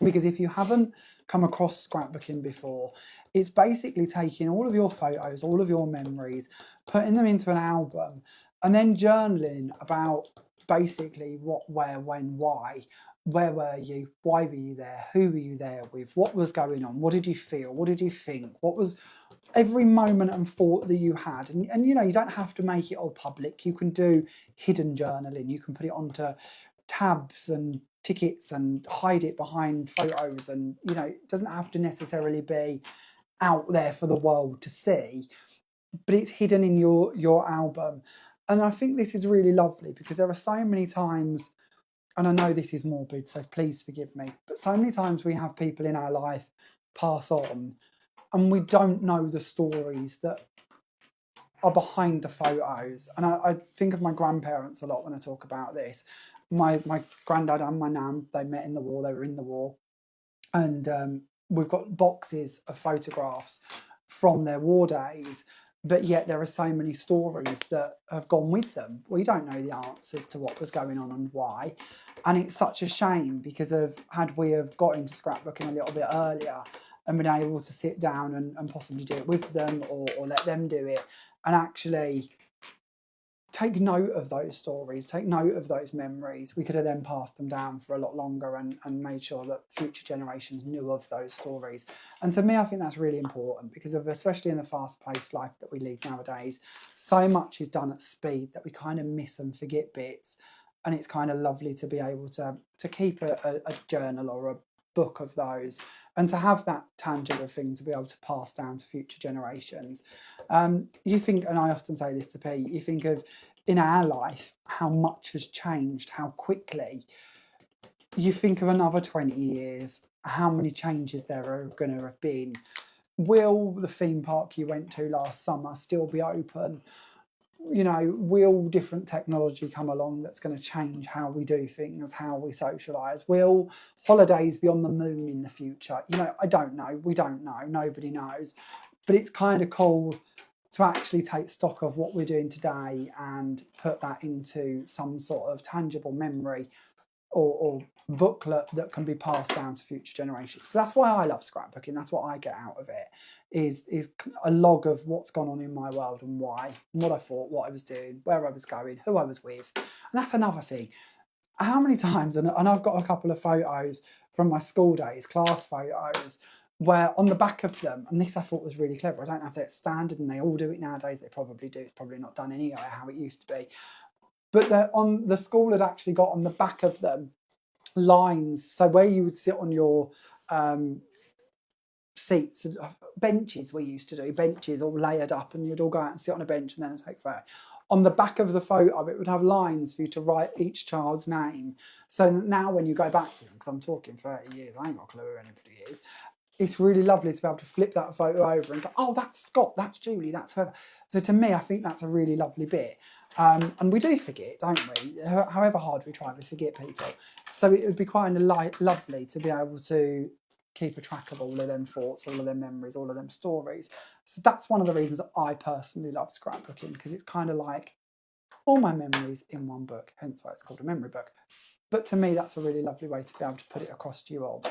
A: Because if you haven't come across scrapbooking before, it's basically taking all of your photos, all of your memories, putting them into an album, and then journaling about basically what, where, when, why. Where were you? Why were you there? Who were you there with? What was going on? What did you feel? What did you think? What was every moment and thought that you had? And you know, you don't have to make it all public. You can do hidden journaling. You can put it onto tabs and tickets and hide it behind photos, and you know, it doesn't have to necessarily be out there for the world to see, but it's hidden in your album. And I think this is really lovely because there are so many times, and I know this is morbid, so please forgive me, but so many times we have people in our life pass on and we don't know the stories that are behind the photos. And I think of my grandparents a lot when I talk about this. My granddad and my nan, they met in the war, they were in the war. And we've got boxes of photographs from their war days, but yet there are so many stories that have gone with them. We don't know the answers to what was going on and why. And it's such a shame because of, had we have got into scrapbooking a little bit earlier and been able to sit down and possibly do it with them or let them do it and actually take note of those stories, take note of those memories. We could have then passed them down for a lot longer and made sure that future generations knew of those stories. And to me, I think that's really important because of, especially in the fast-paced life that we lead nowadays, so much is done at speed that we kind of miss and forget bits. And it's kind of lovely to be able to keep a journal or a book of those and to have that tangible thing to be able to pass down to future generations. You think, and I often say this to Pete, you think of in our life how much has changed, how quickly. You think of another 20 years, how many changes there are going to have been. Will the theme park you went to last summer still be open? You know, will different technology come along that's going to change how we do things, how we socialise? Will holidays be on the moon in the future? You know, I don't know. We don't know. Nobody knows. But it's kind of cool to actually take stock of what we're doing today and put that into some sort of tangible memory or booklet that can be passed down to future generations. So that's why I love scrapbooking. That's what I get out of it, is a log of what's gone on in my world and why, and what I thought, what I was doing, where I was going, who I was with. And that's another thing. How many times, and I've got a couple of photos from my school days, class photos, where on the back of them, and this I thought was really clever, I don't know if that's standard and they all do it nowadays, they probably do, it's probably not done anyway, how it used to be. But the school had actually got on the back of them lines, so where you would sit on your seats, benches we used to do, benches all layered up, and you'd all go out and sit on a bench and then take a photo. On the back of the photo, it would have lines for you to write each child's name. So now when you go back to them, because I'm talking 30 years, I ain't got a clue who anybody is, it's really lovely to be able to flip that photo over and go, oh, that's Scott, that's Julie, that's her. So to me, I think that's a really lovely bit. And we do forget, don't we? However hard we try, we forget people. So it would be quite lovely to be able to keep a track of all of them thoughts, all of them memories, all of them stories. So that's one of the reasons that I personally love scrapbooking, because it's kind of like all my memories in one book, hence why it's called a memory book. But to me, that's a really lovely way to be able to put it across to you all.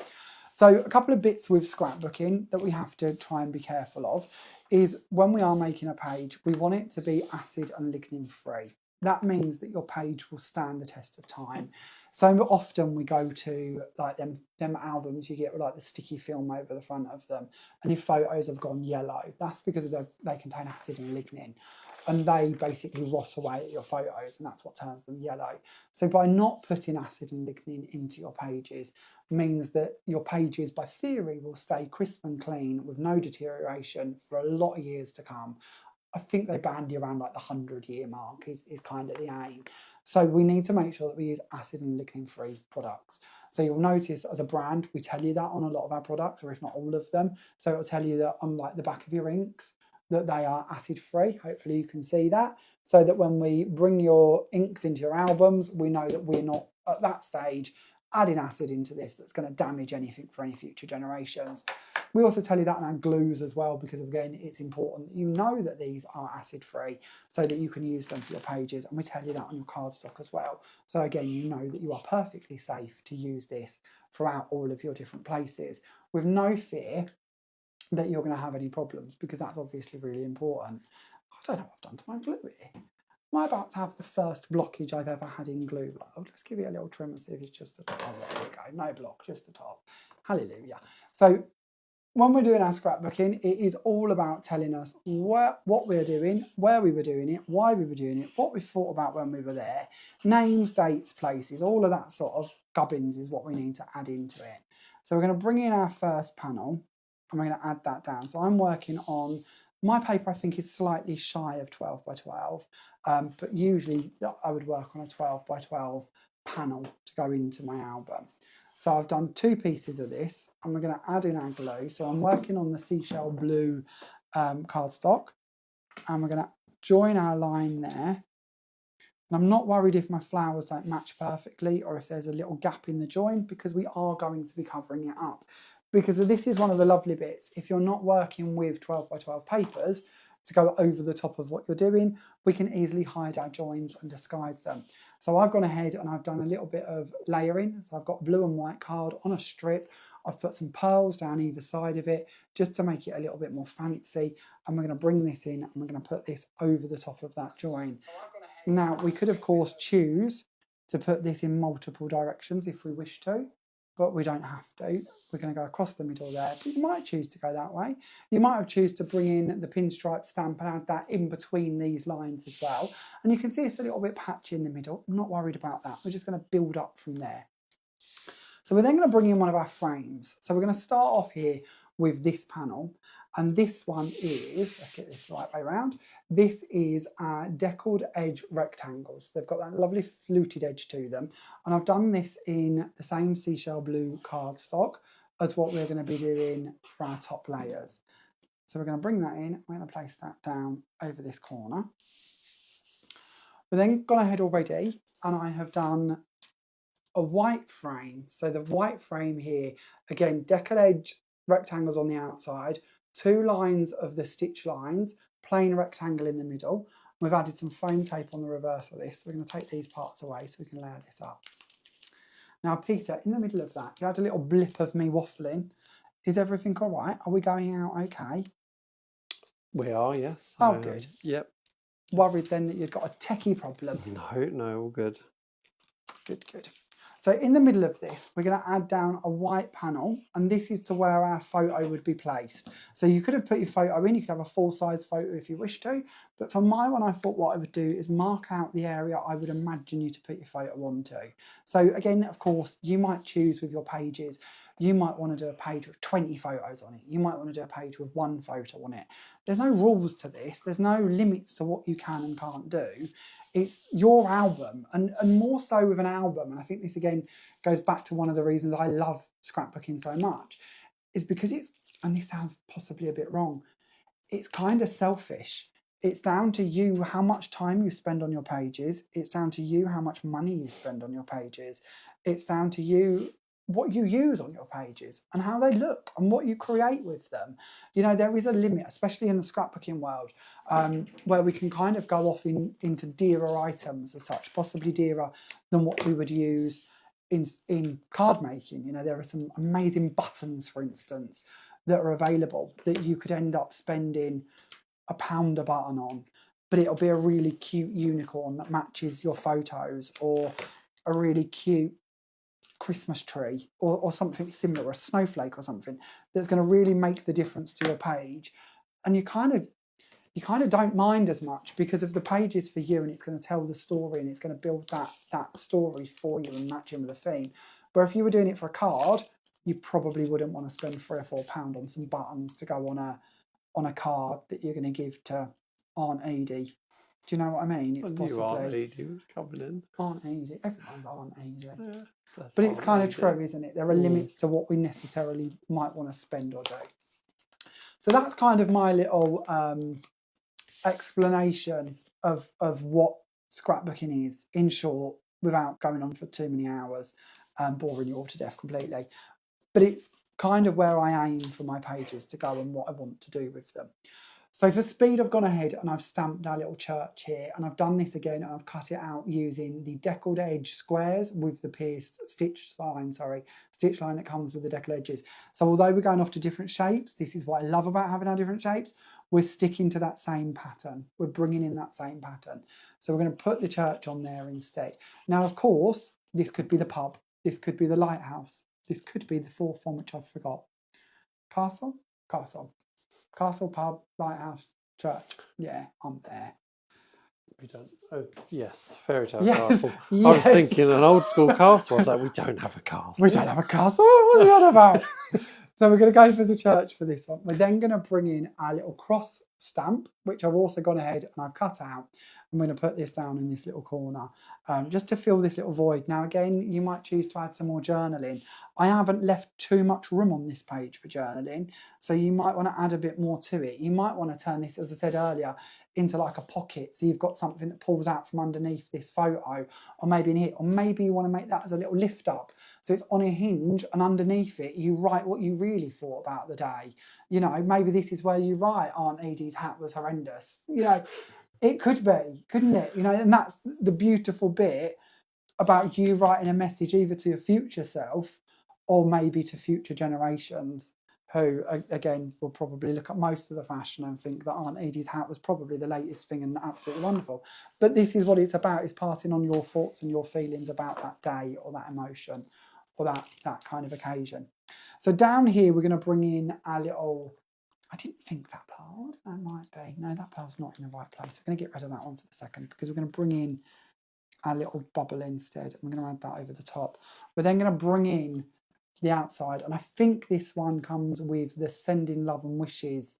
A: So a couple of bits with scrapbooking that we have to try and be careful of is when we are making a page, we want it to be acid and lignin free. That means that your page will stand the test of time. So often we go to like them albums you get with like the sticky film over the front of them, and if photos have gone yellow, that's because they contain acid and lignin, and they basically rot away at your photos, and that's what turns them yellow. So by not putting acid and lignin into your pages means that your pages, by theory, will stay crisp and clean with no deterioration for a lot of years to come. I think they bandy around like the 100-year mark is kind of the aim. So we need to make sure that we use acid and lignin free products. So you'll notice as a brand, we tell you that on a lot of our products, or if not all of them. So it'll tell you that on like the back of your inks, that they are acid free. Hopefully you can see that, so that when we bring your inks into your albums, we know that we're not at that stage adding acid into this that's going to damage anything for any future generations. We also tell you that in our glues as well, because again, it's important that you know that these are acid free so that you can use them for your pages. And we tell you that on your cardstock as well. So again, you know that you are perfectly safe to use this throughout all of your different places with no fear that you're going to have any problems, because that's obviously really important. I don't know what I've done to my glue here. Am I about to have the first blockage I've ever had in glue? Let's give it a little trim and see if it's just the top. Oh, there we go. No block, just the top. Hallelujah. So when we're doing our scrapbooking, it is all about telling us what we're doing, where we were doing it, why we were doing it, what we thought about when we were there, names, dates, places, all of that sort of gubbins is what we need to add into it. So we're going to bring in our first panel and we're going to add that down. So I'm working on, my paper I think is slightly shy of 12 by 12, but usually I would work on a 12 by 12 panel to go into my album. So I've done 2 pieces of this, and we're going to add in our glue. So I'm working on the seashell blue cardstock, and we're going to join our line there. And I'm not worried if my flowers don't match perfectly or if there's a little gap in the join, because we are going to be covering it up. Because this is one of the lovely bits. If you're not working with 12 by 12 papers to go over the top of what you're doing, we can easily hide our joins and disguise them. So I've gone ahead and I've done a little bit of layering. So I've got blue and white card on a strip. I've put some pearls down either side of it just to make it a little bit more fancy. And we're going to bring this in and we're going to put this over the top of that join. Now, we could, of course, choose to put this in multiple directions if we wish to, but we don't have to. We're going to go across the middle there, but you might choose to go that way. You might have choose to bring in the pinstripe stamp and add that in between these lines as well. And you can see it's a little bit patchy in the middle. I'm not worried about that. We're just going to build up from there. So we're then going to bring in one of our frames. So we're going to start off here with this panel. And this one is, let's get this the right way around, this is deckled edge rectangles. They've got that lovely fluted edge to them. And I've done this in the same seashell blue cardstock as what we're going to be doing for our top layers. So we're going to bring that in, we're going to place that down over this corner. We've then gone ahead already and I have done a white frame. So the white frame here, again, deckled edge rectangles on the outside, 2 lines of the stitch lines, plain rectangle in the middle. We've added some foam tape on the reverse of this. So we're going to take these parts away so we can layer this up. Now, Peter, in the middle of that, you had a little blip of me waffling. Is everything all right? Are we going out okay?
B: We are, yes.
A: Oh, good.
B: Yep.
A: Worried then that you'd got a techie problem?
B: No, all good.
A: Good, good. So in the middle of this, we're going to add down a white panel, and this is to where our photo would be placed. So you could have put your photo in, you could have a full-size photo if you wish to, but for my one, I thought what I would do is mark out the area I would imagine you to put your photo onto. So again, of course, you might choose with your pages You might want to do a page with 20 photos on it. You might want to do a page with 1 photo on it. There's no rules to this. There's no limits to what you can and can't do. It's your album, and more so with an album. And I think this again goes back to one of the reasons I love scrapbooking so much, is because it's, and this sounds possibly a bit wrong, it's kind of selfish. It's down to you how much time you spend on your pages. It's down to you how much money you spend on your pages. It's down to you what you use on your pages and how they look and what you create with them. You know, there is a limit, especially in the scrapbooking world, where we can kind of go off into dearer items as such, possibly dearer than what we would use in card making. You know, there are some amazing buttons, for instance, that are available that you could end up spending £1 a button on, but it'll be a really cute unicorn that matches your photos, or a really cute Christmas tree, or something similar, a snowflake or something that's going to really make the difference to your page. And you kind of don't mind as much because of the page is for you, and it's going to tell the story, and it's going to build that story for you and match in with the theme. Where if you were doing it for a card, you probably wouldn't want to spend £3 or £4 on some buttons to go on a card that you're going to give to Aunt Edie. Do you know what I mean? It's possibly
B: Aunt Edie was coming in.
A: Aunt Edie. Everyone's Aunt Edie.
B: Yeah,
A: but it's kind of true, isn't it? There are limits to what we necessarily might want to spend or do. So that's kind of my little explanation of what scrapbooking is, in short, without going on for too many hours and boring you all to death completely. But it's kind of where I aim for my pages to go and what I want to do with them. So for speed, I've gone ahead and I've stamped our little church here, and I've done this again, and I've cut it out using the deckled edge squares with the pierced stitch line that comes with the deckled edges. So although we're going off to different shapes, this is what I love about having our different shapes, we're sticking to that same pattern. We're bringing in that same pattern. So we're going to put the church on there instead. Now, of course, this could be the pub. This could be the lighthouse. This could be the fourth one, which I've forgot. Castle? Castle. Castle, pub, lighthouse, church. Yeah, I'm there.
B: We don't. Oh, yes, fairy tale
A: Yes,
B: castle.
A: yes.
B: I was thinking an old school castle. I was like, we don't have a castle.
A: We don't have a castle. What was that about? So we're going to go for the church for this one. We're then going to bring in our little cross stamp, which I've also gone ahead and I've cut out. I'm going to put this down in this little corner just to fill this little void. Now, again, you might choose to add some more journaling. I haven't left too much room on this page for journaling, so you might want to add a bit more to it. You might want to turn this, as I said earlier, into like a pocket, so you've got something that pulls out from underneath this photo, or maybe in here, or maybe you want to make that as a little lift up, so it's on a hinge, and underneath it you write what you really thought about the day. You know, maybe this is where you write Aunt Edie's hat was horrendous. You know, it could be, couldn't it? You know, and that's the beautiful bit about you writing a message either to your future self or maybe to future generations, who, again, will probably look at most of the fashion and think that Aunt Edie's hat was probably the latest thing and absolutely wonderful. But this is what it's about, is passing on your thoughts and your feelings about that day or that emotion or that kind of occasion. So down here, we're going to bring in our little... I didn't think that part. That might be. No, that part's not in the right place. We're going to get rid of that one for the second because we're going to bring in our little bubble instead. We're going to add that over the top. We're then going to bring in the outside, and I think this one comes with the Sending Love and Wishes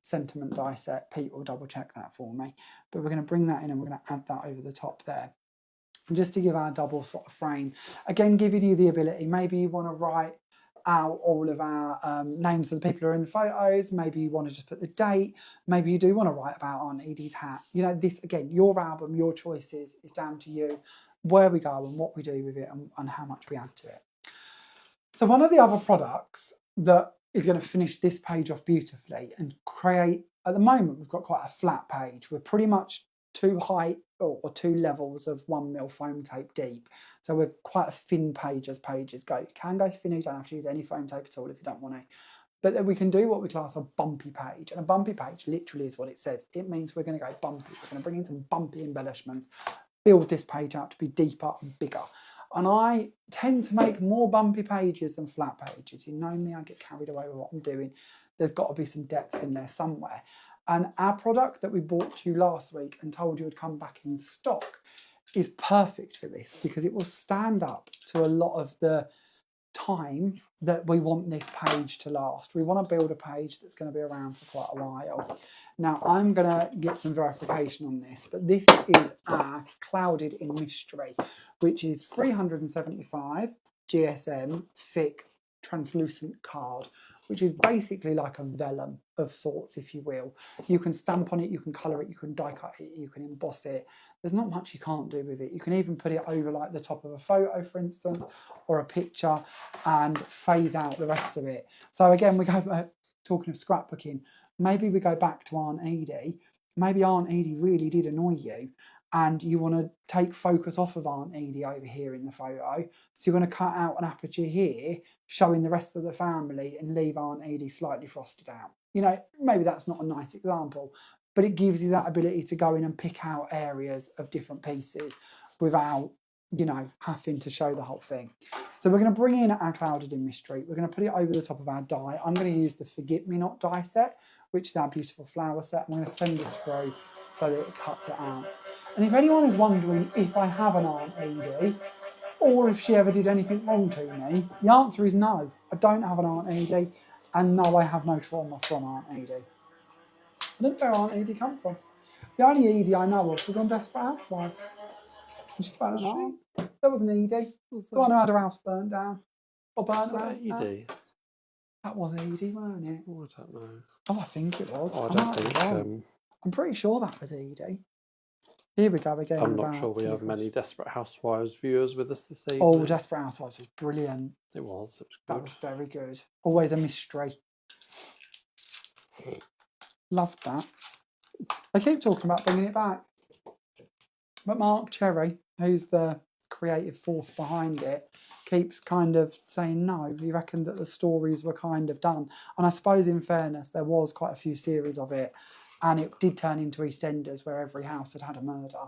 A: sentiment die set. Pete will double check that for me, but we're going to bring that in and we're going to add that over the top there, and just to give our double sort of frame, again giving you the ability, maybe you want to write out all of our names of the people who are in the photos, maybe you want to just put the date, maybe you do want to write about Aunt Edie's hat. You know, this, again, your album, your choices, is down to you, where we go and what we do with it and how much we add to it. So one of the other products that is going to finish this page off beautifully and create, at the moment we've got quite a flat page. We're pretty much 2 height or 2 levels of 1mm foam tape deep. So we're quite a thin page as pages go. You can go thinner, you don't have to use any foam tape at all if you don't want to. But then we can do what we class a bumpy page. And a bumpy page literally is what it says. It means we're going to go bumpy. We're going to bring in some bumpy embellishments, build this page out to be deeper and bigger. And I tend to make more bumpy pages than flat pages. You know me, I get carried away with what I'm doing. There's got to be some depth in there somewhere. And our product that we bought you last week and told you would come back in stock is perfect for this because it will stand up to a lot of the time that we want this page to last. We want to build a page that's going to be around for quite a while. Now, I'm going to get some verification on this, but this is our Clouded in Mystery, which is 375 GSM thick translucent card, which is basically like a vellum of sorts, if you will. You can stamp on it, you can colour it, you can die cut it, you can emboss it. There's not much you can't do with it. You can even put it over like the top of a photo, for instance, or a picture, and phase out the rest of it. So again, we go back, talking of scrapbooking, maybe we go back to Aunt Edie. Maybe Aunt Edie really did annoy you, and you want to take focus off of Aunt Edie over here in the photo. So you're going to cut out an aperture here, showing the rest of the family, and leave Aunt Edie slightly frosted out. You know, maybe that's not a nice example, but it gives you that ability to go in and pick out areas of different pieces without, you know, having to show the whole thing. So we're going to bring in our Clouded in Mystery. We're going to put it over the top of our die. I'm going to use the Forget Me Not die set, which is our beautiful flower set. I'm going to send this through so that it cuts it out. And if anyone is wondering if I have an Aunt Edie, or if she ever did anything wrong to me, the answer is no. I don't have an Aunt Edie, and no, I have no trauma from Aunt Edie. I don't know where Aunt Edie come from. The only Edie I know of was on Desperate Housewives. And she burnt her arm. There was an Edie. The one who had her house burnt down. Or burnt her house down.
B: Edie?
A: That was Edie, weren't it?
B: Oh, I don't know.
A: Oh, I think it was.
B: Oh, I don't think.
A: I'm pretty sure that was Edie. Here we go again.
B: I'm not sure we have many Desperate Housewives viewers with us this evening.
A: Oh, Desperate Housewives was brilliant.
B: It was good.
A: That was very good. Always a mystery. Loved that. I keep talking about bringing it back. But Mark Cherry, who's the creative force behind it, keeps kind of saying no. He reckoned that the stories were kind of done. And I suppose in fairness, there was quite a few series of it. And it did turn into EastEnders where every house had had a murder.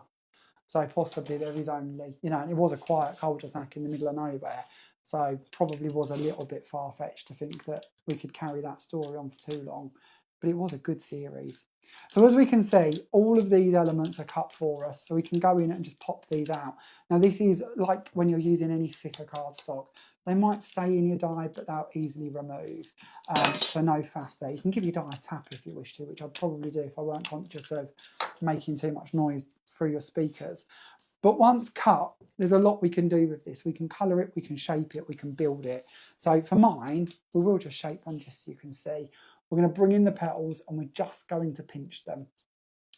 A: So possibly there is only, you know, and it was a quiet cul-de-sac in the middle of nowhere. So probably was a little bit far-fetched to think that we could carry that story on for too long. But it was a good series. So as we can see, all of these elements are cut for us. So we can go in and just pop these out. Now this is like when you're using any thicker cardstock. They might stay in your die, but they'll easily remove. So no faff there. You can give your die a tap if you wish to, which I'd probably do if I weren't conscious of making too much noise through your speakers. But once cut, there's a lot we can do with this. We can colour it, we can shape it, we can build it. So for mine, we will just shape one just so you can see. We're going to bring in the petals and we're just going to pinch them.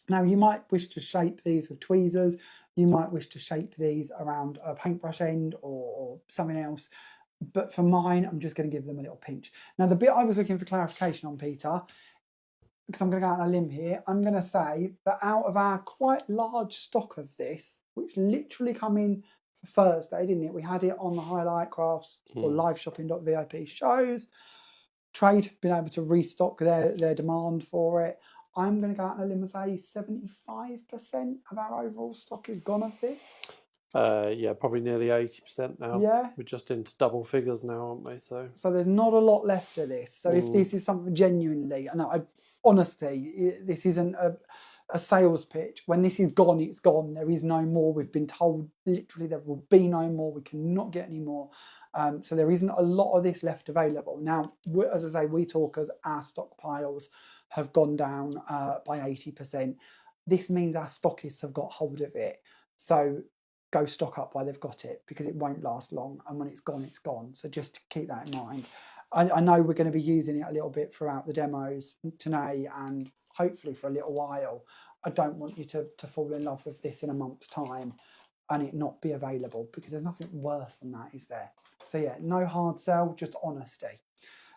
A: Now you might wish to shape these with tweezers. You might wish to shape these around a paintbrush end or something else. But for mine, I'm just going to give them a little pinch. Now the bit I was looking for clarification on, Peter, because I'm going to go out on a limb here, I'm going to say that out of our quite large stock of this, which literally come in for Thursday, didn't it? We had it on the Highlight Crafts or liveshopping.vip shows. Trade have been able to restock their demand for it. I'm going to go out on a limb and say 75% of our overall stock is gone of this.
B: Yeah, probably nearly 80% now.
A: Yeah.
B: We're just into double figures now, aren't we? So
A: there's not a lot left of this. So if this is something genuinely, honestly, this isn't a sales pitch. When this is gone, it's gone. There is no more. We've been told literally there will be no more. We cannot get any more. So there isn't a lot of this left available. Now, as I say, we talk as our stockpiles have gone down by 80%. This means our stockists have got hold of it. So go stock up while they've got it, because it won't last long. And when it's gone, it's gone. So just keep that in mind. I know we're going to be using it a little bit throughout the demos today and hopefully for a little while. I don't want you to fall in love with this in a month's time and it not be available, because there's nothing worse than that, is there? So yeah, no hard sell, just honesty.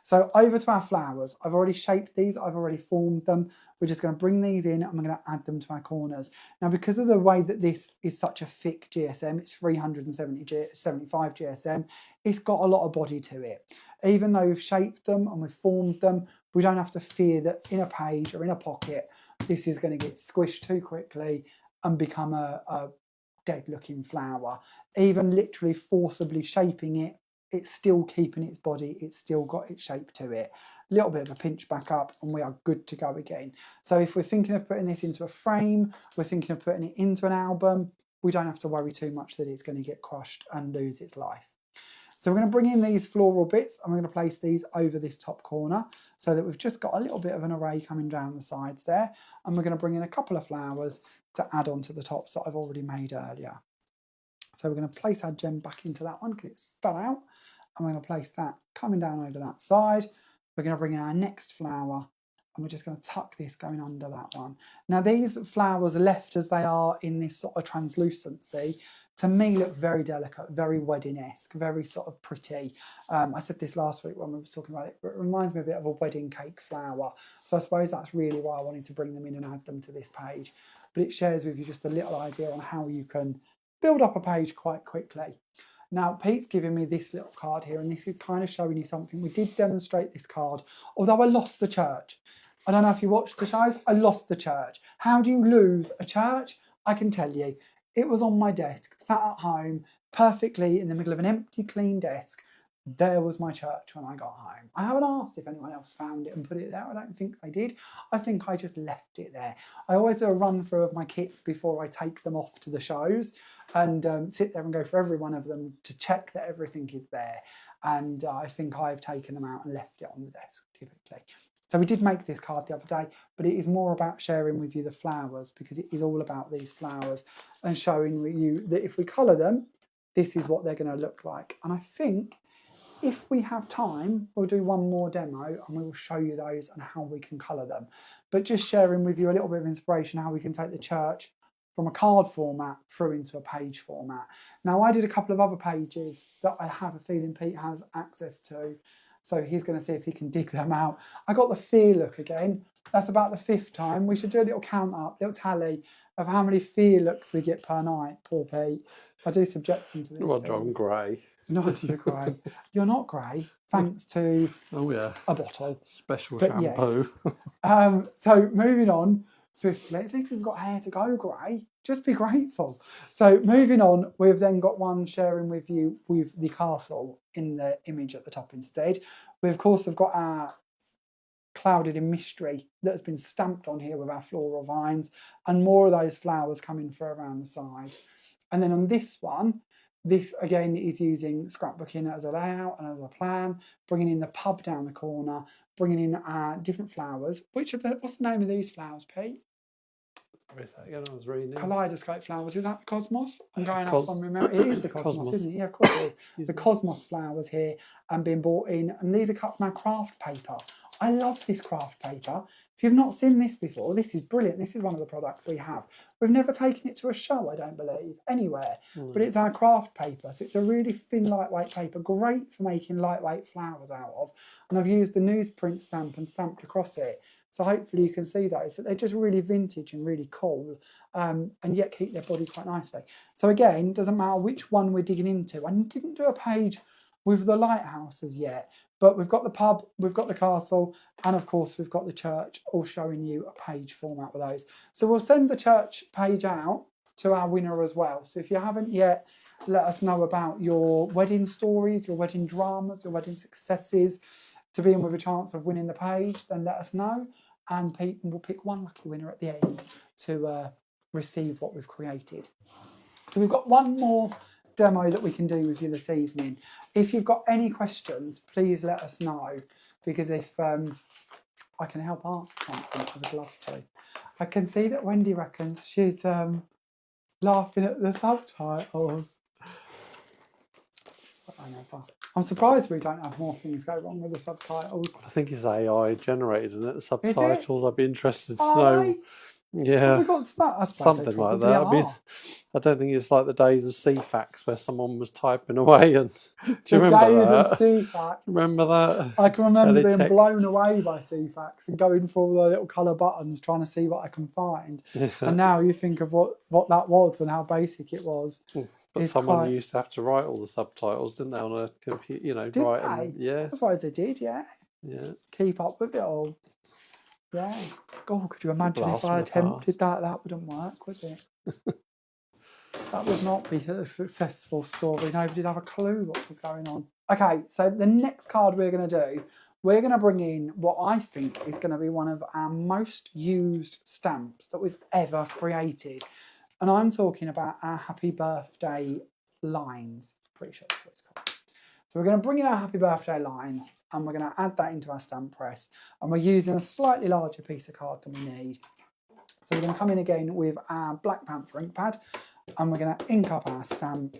A: So over to our flowers. I've already shaped these, I've already formed them. We're just going to bring these in and we're going to add them to our corners. Now, because of the way that this is such a thick GSM, it's 375 GSM, it's got a lot of body to it. Even though we've shaped them and we've formed them, we don't have to fear that in a page or in a pocket, this is going to get squished too quickly and become a dead looking flower. Even literally forcibly shaping it, it's still keeping its body, it's still got its shape to it. A little bit of a pinch back up and we are good to go again. So if we're thinking of putting this into a frame, we're thinking of putting it into an album, we don't have to worry too much that it's going to get crushed and lose its life. So we're going to bring in these floral bits and we're going to place these over this top corner so that we've just got a little bit of an array coming down the sides there. And we're going to bring in a couple of flowers to add on to the tops that I've already made earlier. So we're going to place our gem back into that one because it's fell out. And we're going to place that coming down over that side. We're going to bring in our next flower and we're just going to tuck this going under that one. Now these flowers left as they are in this sort of translucency, to me look very delicate, very wedding-esque, very sort of pretty. I said this last week when we were talking about it, but it reminds me a bit of a wedding cake flower. So I suppose that's really why I wanted to bring them in and add them to this page. But it shares with you just a little idea on how you can build up a page quite quickly. Now, Pete's giving me this little card here, and this is kind of showing you something. We did demonstrate this card, although I lost the church. I don't know if you watched the shows, I lost the church. How do you lose a church? I can tell you. It was on my desk, sat at home, perfectly in the middle of an empty, clean desk. There was my church when I got home. I haven't asked if anyone else found it and put it there. I don't think they did. I think I just left it there. I always do a run through of my kits before I take them off to the shows and sit there and go for every one of them to check that everything is there. And I think I've taken them out and left it on the desk, typically. So we did make this card the other day, but it is more about sharing with you the flowers because it is all about these flowers and showing you that if we colour them, this is what they're going to look like. And I think if we have time, we'll do one more demo and we will show you those and how we can colour them. But just sharing with you a little bit of inspiration how we can take the church from a card format through into a page format. Now, I did a couple of other pages that I have a feeling Pete has access to. So he's going to see if he can dig them out. I got the fear look again. That's about the 5th time. We should do a little count up, little tally of how many fear looks we get per night. Poor Pete. I do subject him to these.
B: Roger, I'm grey.
A: Not you're grey. You're not grey, thanks to a bottle.
B: Special shampoo.
A: Yes. So moving on swiftly. At least we've got hair to go grey. Just be grateful. So moving on, we've then got one sharing with you with the castle in the image at the top instead. We of course have got our clouded in mystery that has been stamped on here with our floral vines and more of those flowers coming through around the side. And then on this one, this again is using scrapbooking as a layout and as a plan, bringing in the pub down the corner, bringing in different flowers. What's the name of these flowers, Pete?
B: Where's that again? I was reading.
A: Kaleidoscope flowers. Is that the cosmos? I'm going off from memory. It is the cosmos, isn't it? Yeah, of course it is. The cosmos flowers here and being brought in. And these are cut from our craft paper. I love this craft paper. If you've not seen this before, this is brilliant. This is one of the products we have. We've never taken it to a show, I don't believe, anywhere. But it's our craft paper. So it's a really thin, lightweight paper. Great for making lightweight flowers out of. And I've used the newsprint stamp and stamped across it. So hopefully you can see those, but they're just really vintage and really cool and yet keep their body quite nicely. So again, doesn't matter which one we're digging into. I didn't do a page with the lighthouses yet, but we've got the pub, we've got the castle, and of course we've got the church, all showing you a page format with those. So we'll send the church page out to our winner as well. So if you haven't yet, let us know about your wedding stories, your wedding dramas, your wedding successes, to be in with a chance of winning the page, then let us know. And Pete will pick one lucky winner at the end to receive what we've created. So we've got one more demo that we can do with you this evening. If you've got any questions, please let us know, because if I can help answer something, I would love to. I can see that Wendy reckons she's laughing at the subtitles. I'm surprised we don't have more things go wrong with the subtitles.
B: I think it's AI generated, isn't it? The subtitles. I'd be interested to know. Yeah.
A: Have we got to that? I
B: Something like that. I mean, I don't think it's like the days of CFAX where someone was typing away and do you remember that?
A: The days of CFAX.
B: Remember that?
A: I can remember being blown away by CFAX and going for all the little colour buttons trying to see what I can find. Yeah. And now you think of what that was and how basic it was.
B: But someone used to have to write all the subtitles, didn't they, on a computer? You know,
A: did
B: write
A: they?
B: them. Yeah.
A: That's what they did, yeah.
B: Yeah.
A: Keep up with it all. Yeah. God, could you imagine if I attempted that? That wouldn't work, would it? That would not be a successful story. Nobody would have a clue what was going on. Okay, so the next card we're going to do, we're going to bring in what I think is going to be one of our most used stamps that we've ever created. And I'm talking about our happy birthday lines. Pretty sure that's what it's called. So we're going to bring in our happy birthday lines and we're going to add that into our stamp press. And we're using a slightly larger piece of card than we need. So we're going to come in again with our Black Panther ink pad and we're going to ink up our stamp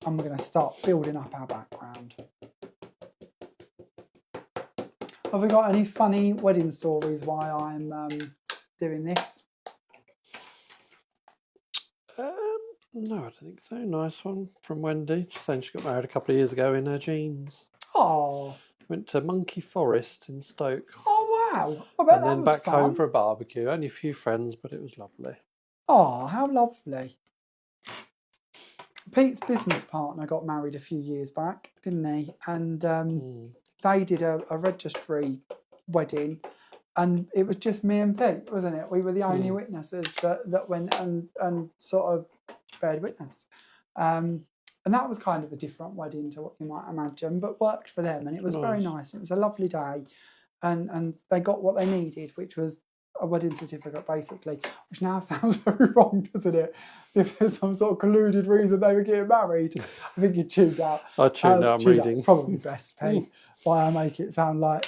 A: and we're going to start building up our background. Have we got any funny wedding stories while I'm doing this?
B: No, I don't think so. Nice one from Wendy. She's saying she got married a couple of years ago in her jeans.
A: Oh.
B: Went to Monkey Forest in Stoke.
A: Oh, wow. I bet
B: and
A: that
B: then
A: was
B: back
A: fun.
B: home for a barbecue. Only a few friends, but it was lovely.
A: Oh, how lovely. Pete's business partner got married a few years back, didn't he? And they did a registry wedding. And it was just me and Pete, wasn't it? We were the only witnesses that went and sort of bared witness. And that was kind of a different wedding to what you might imagine, but worked for them. And it was very nice. It was a lovely day. And they got what they needed, which was a wedding certificate, basically, which now sounds very wrong, doesn't it? As if there's some sort of colluded reason they were getting married. I think you tuned out.
B: I tuned out, I'm reading.
A: Out, probably best, Pete. Why I make it sound like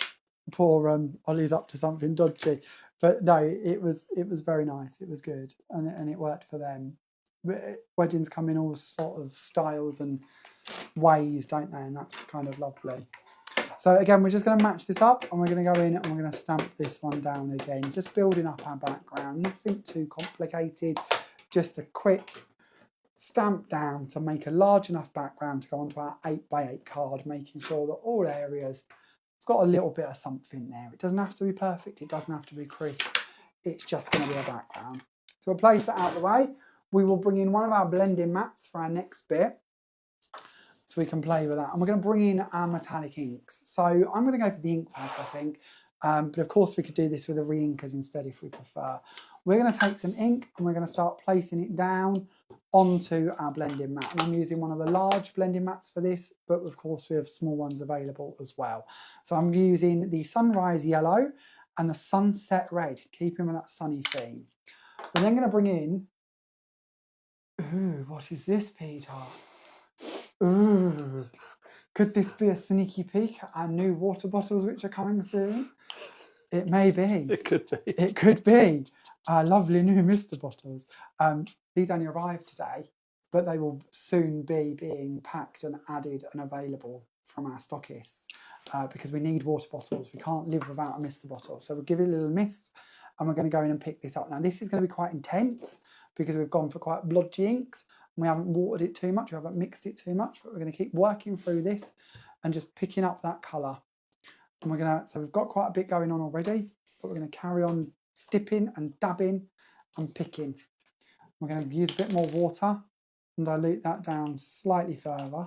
A: poor Ollie's up to something dodgy. But no, it was very nice. It was good, and it worked for them. Weddings come in all sort of styles and ways, don't they? And that's kind of lovely. So again, we're just going to match this up, and we're going to go in and we're going to stamp this one down again, just building up our background. Nothing too complicated, just a quick stamp down to make a large enough background to go onto our 8x8 card, making sure that all areas got a little bit of something there. It doesn't have to be perfect. It doesn't have to be crisp. It's just going to be a background. So we'll place that out of the way. We will bring in one of our blending mats for our next bit, so we can play with that. And we're going to bring in our metallic inks. So I'm going to go for the ink pads, I think. But of course we could do this with the re-inkers instead if we prefer. We're going to take some ink and we're going to start placing it down onto our blending mat. And I'm using one of the large blending mats for this, but of course we have small ones available as well. So I'm using the Sunrise Yellow and the Sunset Red, keeping with that sunny theme. We're then going to bring in, ooh, what is this, Peter? Ooh, could this be a sneaky peek at our new water bottles which are coming soon? It may be.
B: It could be.
A: It could be. Our lovely new Mr. bottles. These only arrived today, but they will soon be being packed and added and available from our stockists because we need water bottles. We can't live without a Mr. bottle. So we'll give it a little miss and we're going to go in and pick this up. Now this is going to be quite intense because we've gone for quite blodgy inks. We haven't watered it too much, we haven't mixed it too much, but we're going to keep working through this and just picking up that colour. And we're going to, so we've got quite a bit going on already, but we're going to carry on dipping and dabbing and picking. We're going to use a bit more water and dilute that down slightly further.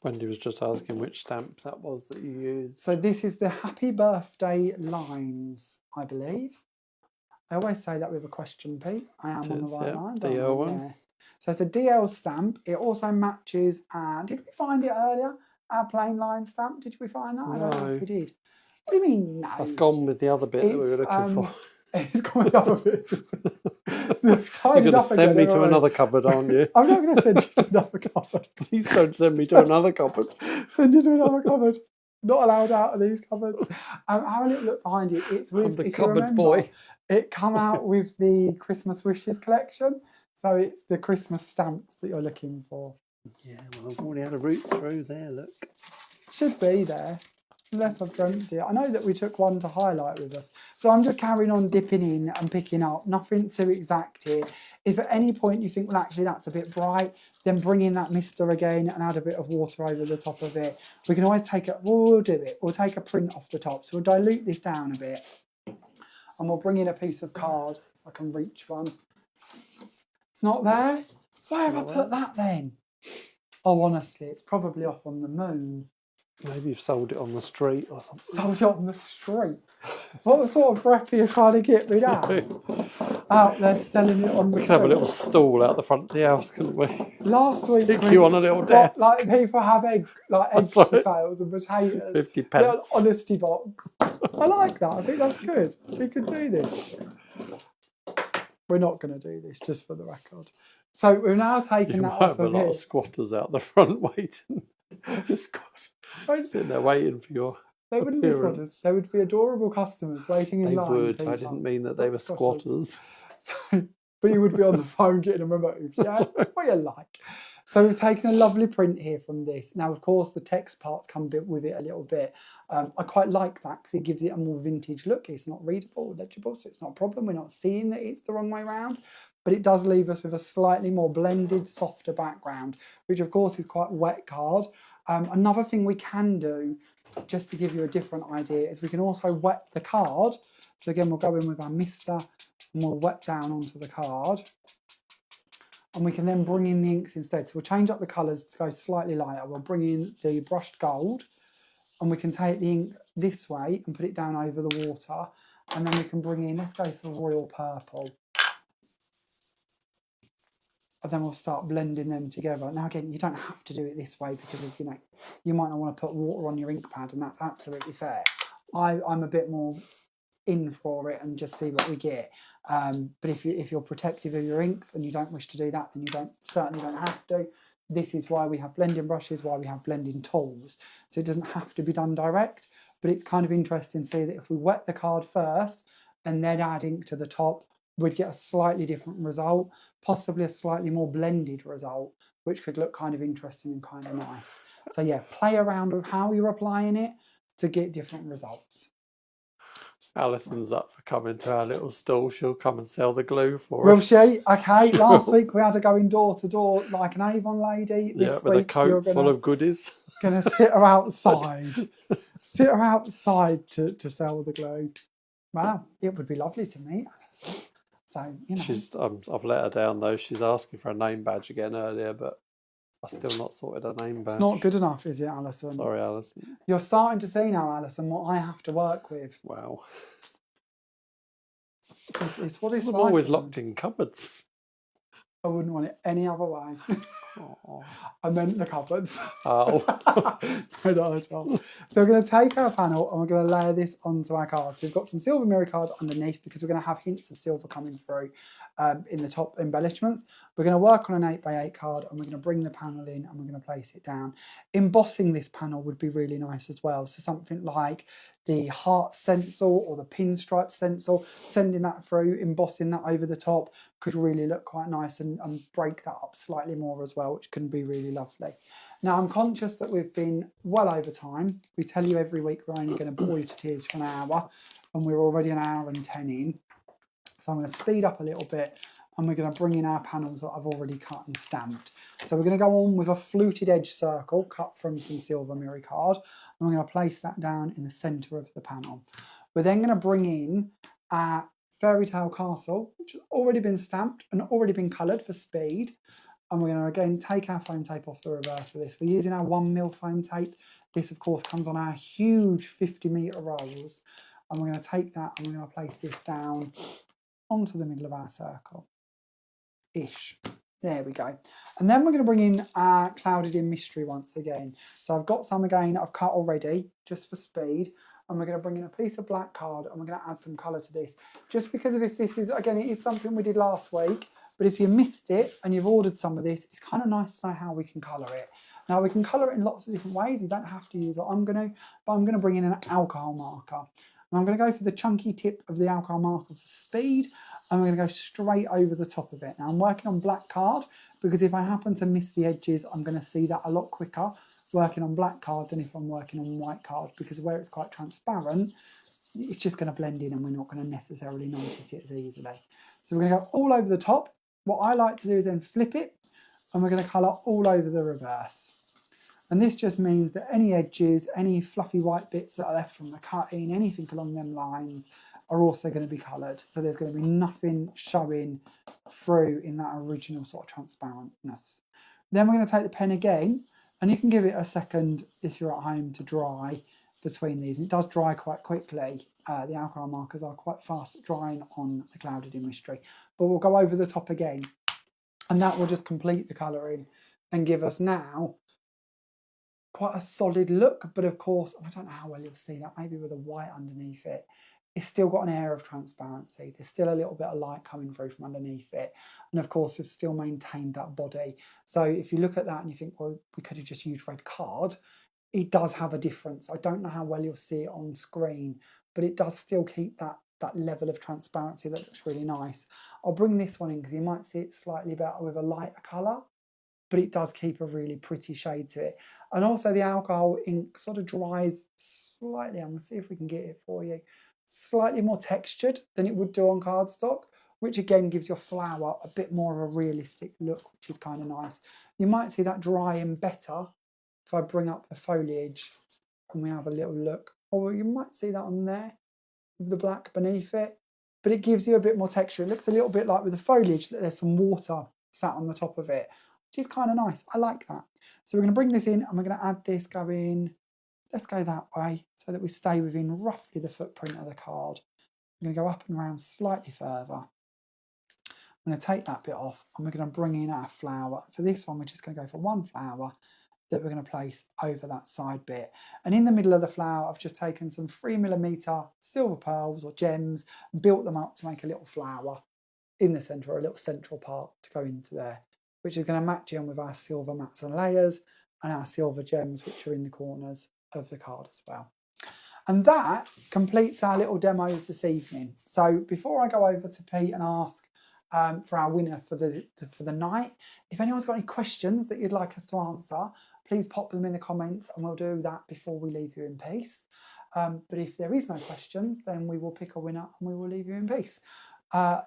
B: Wendy was just asking which stamp that was that you used.
A: So this is the Happy Birthday lines, I believe. I always say that with a question, Pete. I am on the right line.
B: DL one.
A: Yeah. So it's a DL stamp. It also matches, did we find it earlier? Our plain line stamp, did we find that? I don't know if we did. What do you mean, no?
B: That's gone with the other bit that we were looking for.
A: It's gone with the other bit.
B: You're going to send me to another cupboard, aren't you?
A: I'm not going to send you to another cupboard.
B: Please don't send me to another cupboard.
A: Send you to another cupboard. Not allowed out of these cupboards. Have a little look behind it. It's with,
B: I'm the
A: if
B: cupboard
A: you remember,
B: boy.
A: It come out with the Christmas Wishes collection. So it's the Christmas stamps that you're looking for.
B: Yeah, well, I've already had a route through there, look.
A: Should be there, unless I've dreamt it. I know that we took one to highlight with us. So I'm just carrying on dipping in and picking up, nothing too exacted. If at any point you think, well, actually that's a bit bright, then bring in that mister again and add a bit of water over the top of it. We can always take it, we'll do it. We'll take a print off the top. So we'll dilute this down a bit. And we'll bring in a piece of card, if I can reach one. It's not there? Where have I put that then? Oh, honestly, it's probably off on the moon.
B: Maybe you've sold it on the street or something.
A: Sold it on the street? What sort of breath are you trying to get me down? Out there selling it on the street.
B: We could have a little stall out the front of the house, couldn't we?
A: Last week,
B: stick you on a little desk.
A: Like people have eggs for sales and potatoes.
B: 50 pence.
A: Honesty box. I like that. I think that's good. We could do this. We're not going to do this, just for the record. So we've now
B: You
A: taken that
B: might
A: off
B: have a
A: of
B: lot
A: here.
B: of squatters out the front waiting,
A: Don't-
B: sitting there waiting for your
A: They wouldn't be
B: appearance.
A: squatters. They would be adorable customers waiting in
B: They
A: line.
B: would.
A: Peter.
B: I didn't mean that they
A: Not
B: were squatters.
A: So, but you would be on the phone getting them removed. Yeah, what you like. So we've taken a lovely print here from this. Now, of course, the text parts come with it a little bit. I quite like that because it gives it a more vintage look. It's not readable, legible, so it's not a problem. We're not seeing that it's the wrong way around. But it does leave us with a slightly more blended, softer background, which of course is quite a wet card. Another thing we can do, just to give you a different idea, is we can also wet the card. So again, we'll go in with our mister and we'll wet down onto the card. And we can then bring in the inks instead. So we'll change up the colours to go slightly lighter. We'll bring in the brushed gold and we can take the ink this way and put it down over the water. And then we can bring in, let's go for royal purple. And then we'll start blending them together. Now again, you don't have to do it this way because of, you might not want to put water on your ink pad, and that's absolutely fair. I'm a bit more in for it and just see what we get. But if you're protective of your inks and you don't wish to do that, then you certainly don't have to. This is why we have blending brushes, why we have blending tools. So it doesn't have to be done direct, but it's kind of interesting to see that if we wet the card first and then add ink to the top, we'd get a slightly different result, possibly a slightly more blended result, which could look kind of interesting and kind of nice. So yeah, play around with how you're applying it to get different results.
B: Alison's up for coming to our little stall. She'll come and sell the glue for
A: Will
B: us.
A: she? Okay, last week we had her going door to door like an Avon lady.
B: Yeah,
A: This
B: with a
A: week
B: coat full of goodies.
A: Gonna sit her outside. Sit her outside to sell the glue. Wow, it would be lovely to meet Alison. So,
B: She's I've let her down though. She's asking for a name badge again earlier, but I've still not sorted a name badge.
A: It's not good enough, is it, Alison?
B: Sorry, Alison.
A: You're starting to see now, Alison, what I have to work with.
B: Wow.
A: It's what it's
B: I'm
A: like.
B: always locked in cupboards.
A: I wouldn't want it any other way.
B: Oh.
A: I meant the cupboards.
B: Oh.
A: No, not at all. So we're going to take our panel and we're going to layer this onto our card. So we've got some silver mirror card underneath because we're going to have hints of silver coming through in the top embellishments. We're going to work on an 8x8 card and we're going to bring the panel in and we're going to place it down. Embossing this panel would be really nice as well. So something like the heart stencil or the pinstripe stencil, sending that through, embossing that over the top could really look quite nice and break that up slightly more as well, which can be really lovely. Now, I'm conscious that we've been well over time. We tell you every week we're only going to bore you to tears for an hour, and we're already an hour and 10 in. So I'm going to speed up a little bit, and we're going to bring in our panels that I've already cut and stamped. So we're going to go on with a fluted edge circle cut from some silver mirror card, and we're going to place that down in the centre of the panel. We're then going to bring in our fairy tale castle, which has already been stamped and already been coloured for speed. And we're going to again take our foam tape off the reverse of this. We're using our 1mm foam tape. This of course comes on our huge 50-metre rolls. And we're going to take that and we're going to place this down onto the middle of our circle. Ish. There we go. And then we're going to bring in our clouded in mystery once again. So I've got some again I've cut already, just for speed. And we're going to bring in a piece of black card and we're going to add some colour to this. Just because of if this is, again, it is something we did last week, but if you missed it and you've ordered some of this, it's kind of nice to know how we can colour it. Now we can colour it in lots of different ways. You don't have to use what I'm going to, but I'm going to bring in an alcohol marker. And I'm going to go for the chunky tip of the alcohol marker for speed, and we're going to go straight over the top of it. Now I'm working on black card because if I happen to miss the edges, I'm going to see that a lot quicker working on black card than if I'm working on white card, because where it's quite transparent, it's just going to blend in and we're not going to necessarily notice it as easily. So we're going to go all over the top. What I like to do is then flip it and we're going to colour all over the reverse. And this just means that any edges, any fluffy white bits that are left from the cutting, anything along them lines are also going to be coloured. So there's going to be nothing showing through in that original sort of transparentness. Then we're going to take the pen again, and you can give it a second if you're at home to dry between these. And it does dry quite quickly. The alcohol markers are quite fast at drying on the clouded in mystery. But we'll go over the top again, and that will just complete the colouring and give us now quite a solid look. But of course, I don't know how well you'll see that, maybe with a white underneath it, it's still got an air of transparency. There's still a little bit of light coming through from underneath it. And of course, we've still maintained that body. So if you look at that and you think, well, we could have just used red card, it does have a difference. I don't know how well you'll see it on screen, but it does still keep that level of transparency that looks really nice. I'll bring this one in because you might see it slightly better with a lighter colour, but it does keep a really pretty shade to it. And also the alcohol ink sort of dries slightly. I'm going to see if we can get it for you. Slightly more textured than it would do on cardstock, which again gives your flower a bit more of a realistic look, which is kind of nice. You might see that drying better if I bring up the foliage and we have a little look. Or you might see that on there with the black beneath it, but it gives you a bit more texture. It looks a little bit like with the foliage that there's some water sat on the top of it, which is kind of nice. I like that. So we're going to bring this in and we're going to add this going, let's go that way so that we stay within roughly the footprint of the card. I'm going to go up and around slightly further. I'm going to take that bit off and we're going to bring in our flower. For this one, we're just going to go for one flower that we're going to place over that side bit. And in the middle of the flower, I've just taken some 3mm silver pearls or gems and built them up to make a little flower in the centre, or a little central part to go into there, which is going to match in with our silver mats and layers and our silver gems, which are in the corners of the card as well. And that completes our little demos this evening. So before I go over to Pete and ask for our winner for the night, if anyone's got any questions that you'd like us to answer, please pop them in the comments and we'll do that before we leave you in peace. But if there is no questions, then we will pick a winner and we will leave you in peace.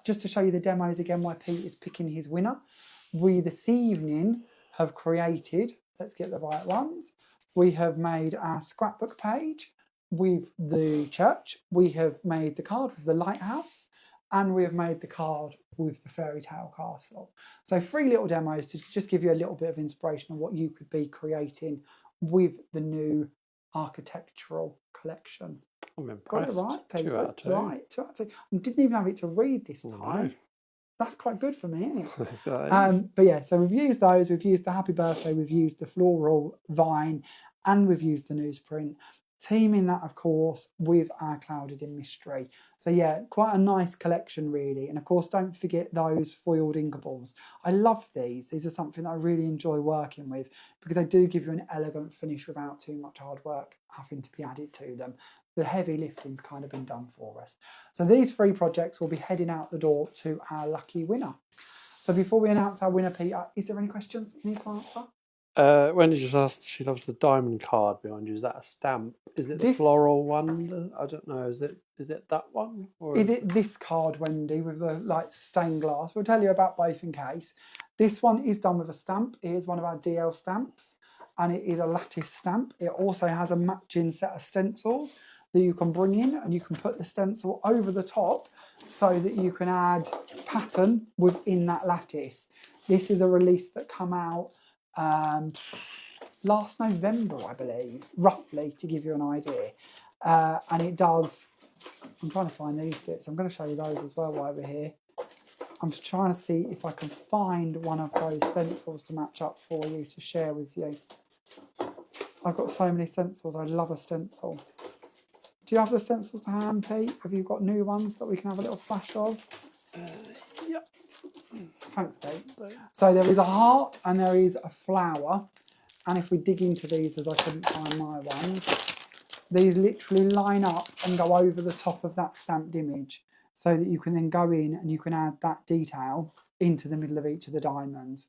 A: Just to show you the demos again, why Pete is picking his winner. We this evening have created, let's get the right ones, we have made our scrapbook page with the church, we have made the card with the lighthouse, and we have made the card with the fairy tale castle. So 3 little demos to just give you a little bit of inspiration on what you could be creating with the new architectural collection.
B: I'm impressed.
A: Got it right, Pete.
B: 2 out of 2.
A: Right, 2 out of 2. I didn't even have it to read this time.
B: No.
A: That's quite good for me, isn't it?
B: So
A: But yeah, so we've used those. We've used the happy birthday. We've used the floral vine, and we've used the newsprint. Teaming that, of course, with our Clouded in Mystery. So yeah, quite a nice collection, really. And of course, don't forget those foiled inkables. I love these. These are something that I really enjoy working with because they do give you an elegant finish without too much hard work having to be added to them. The heavy lifting's kind of been done for us. So these 3 projects will be heading out the door to our lucky winner. So before we announce our winner, Peter, is there any questions you need to answer?
B: Wendy just asked, she loves the diamond card behind you. Is that a stamp? Is it the floral one? I don't know. Is it that one? Or
A: is it this card, Wendy, with the like stained glass? We'll tell you about both in case. This one is done with a stamp. It is one of our DL stamps, and it is a lattice stamp. It also has a matching set of stencils that you can bring in, and you can put the stencil over the top so that you can add pattern within that lattice. This is a release that came out last November, I believe, roughly, to give you an idea. And it does, I'm trying to find these bits. I'm going to show you those as well while we're here. I'm just trying to see if I can find one of those stencils to match up for you to share with you. I've got so many stencils. I love a stencil. Do you have the stencils to hand, Pete? Have you got new ones that we can have a little flash of?
B: Yep.
A: Thanks, Pete. So there is a heart and there is a flower. And if we dig into these, as I couldn't find my ones, these literally line up and go over the top of that stamped image so that you can then go in and you can add that detail into the middle of each of the diamonds.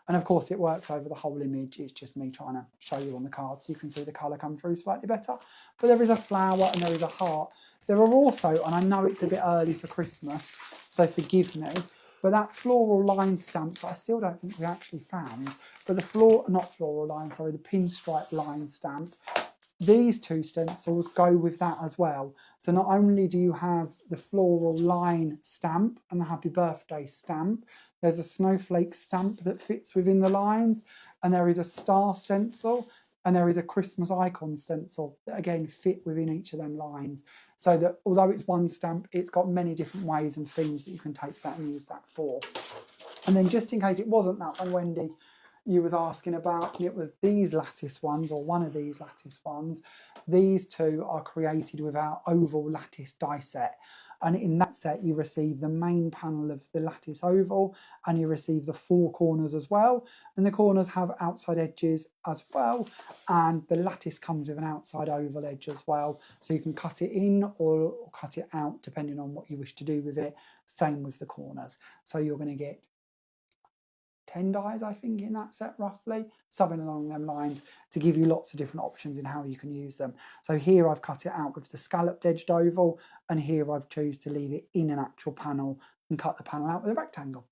A: And of course it works over the whole image. It's just me trying to show you on the card so you can see the colour come through slightly better. But there is a flower and there is a heart. There are also, and I know it's a bit early for Christmas, so forgive me, but that floral line stamp that I still don't think we actually found, but the the pinstripe line stamp, these 2 stencils go with that as well. So not only do you have the floral line stamp and the happy birthday stamp, there's a snowflake stamp that fits within the lines, and there is a star stencil, and there is a Christmas icon stencil that again fit within each of them lines. So that although it's one stamp, it's got many different ways and themes that you can take that and use that for. And then just in case it wasn't that one, Wendy, you was asking about, and it was these lattice ones, or one of these lattice ones. these two are created with our oval lattice die set. And in that set, you receive the main panel of the lattice oval, and you receive the 4 corners as well. And the corners have outside edges as well. And the lattice comes with an outside oval edge as well. So you can cut it in or cut it out, depending on what you wish to do with it. Same with the corners. So you're going to get 10 dies, I think, in that set roughly, something along them lines, to give you lots of different options in how you can use them. So here I've cut it out with the scalloped edged oval, and here I've chosen to leave it in an actual panel and cut the panel out with a rectangle.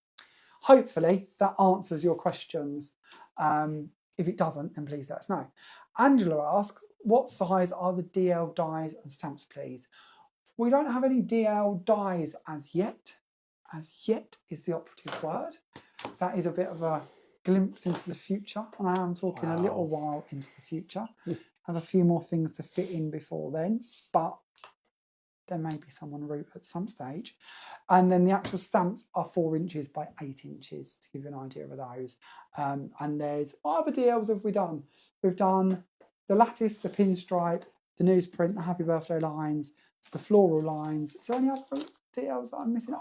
A: Hopefully that answers your questions. If it doesn't, then please let us know. Angela asks, what size are the DL dies and stamps, please? We don't have any DL dies as yet. As yet is the operative word. That is a bit of a glimpse into the future, and I am talking a little while into the future. Have a few more things to fit in before then, but there may be some en route at some stage. And then the actual stamps are 4 inches by 8 inches, to give you an idea of those. And there's, what other DLs have we done? We've done the lattice, the pinstripe, the newsprint, the happy birthday lines, the floral lines. Is there any other DLs that I'm missing?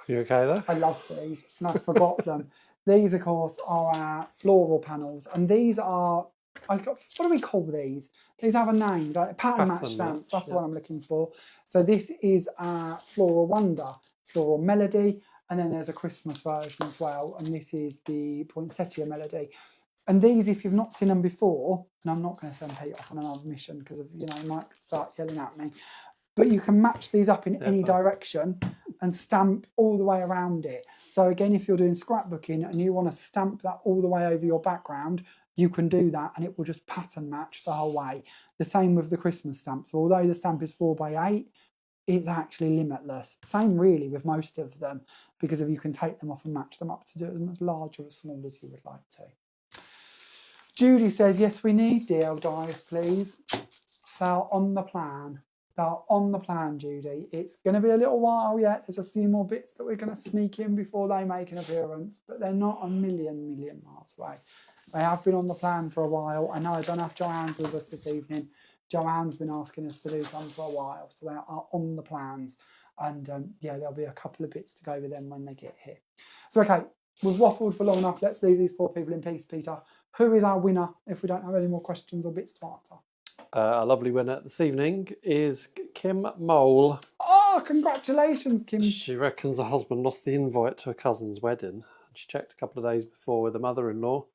B: You okay there?
A: I love these, and I forgot them. These, of course, are our floral panels, and these are, what do we call these? These have a name, like pattern match stamps. That's the one I'm looking for. So this is our Floral Wonder, Floral Melody, and then there's a Christmas version as well, and this is the Poinsettia Melody. And these, if you've not seen them before, and I'm not going to send Pete off on another mission because he might start yelling at me, but you can match these up in any direction and stamp all the way around it. So again, if you're doing scrapbooking and you want to stamp that all the way over your background, you can do that, and it will just pattern match the whole way. The same with the Christmas stamp. So although the stamp is 4 by 8, it's actually limitless. Same really with most of them, because if you can take them off and match them up to do them as large or as small as you would like to. Judy says, yes, we need DL dies, please. They are on the plan. They are on the plan, Judy. It's going to be a little while yet. There's a few more bits that we're going to sneak in before they make an appearance, but they're not a million miles away. They have been on the plan for a while. I know I don't have Joanne's with us this evening. Joanne's been asking us to do some for a while, so they are on the plans. And yeah, there'll be a couple of bits to go with them when they get here. So, okay, we've waffled for long enough. Let's leave these poor people in peace, Peter. Who is our winner if we don't have any more questions or bits to answer?
B: Our lovely winner this evening is Kim Mole.
A: Oh, congratulations, Kim.
B: She reckons her husband lost the invite to her cousin's wedding. She checked a couple of days before with her mother-in-law.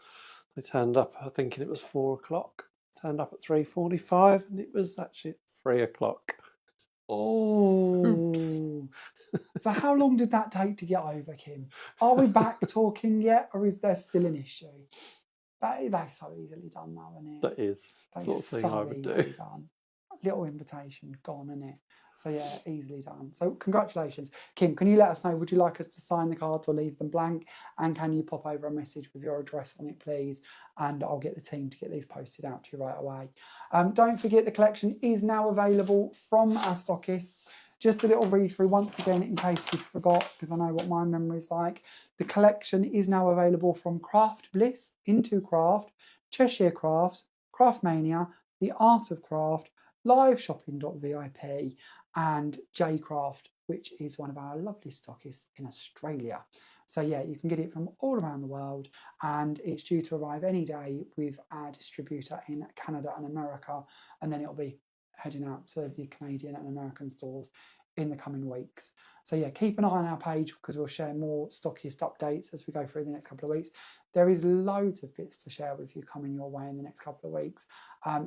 B: They turned up thinking it was 4 o'clock. Turned up at 3:45, and it was actually 3 o'clock.
A: Oh.
B: Oops.
A: So how long did that take to get over, Kim? Are we back talking yet, or is there still an issue? That's so easily done now, isn't it?
B: That is the sort of thing I would do.
A: Done. Little invitation, gone, isn't it? So yeah, easily done. So congratulations. Kim, can you let us know, would you like us to sign the cards or leave them blank? And can you pop over a message with your address on it, please? And I'll get the team to get these posted out to you right away. Don't forget, the collection is now available from our stockists. Just a little read through once again, in case you forgot, because I know what my memory's like. The collection is now available from Craft Bliss, Into Craft, Cheshire Crafts, Craftmania, The Art of Craft, liveshopping.vip, and J-Craft, which is one of our lovely stockists in Australia. So yeah, you can get it from all around the world, and it's due to arrive any day with our distributor in Canada and America, and then it'll be heading out to the Canadian and American stores in the coming weeks. So yeah, keep an eye on our page, because we'll share more stockist updates as we go through the next couple of weeks. There is loads of bits to share with you coming your way in the next couple of weeks,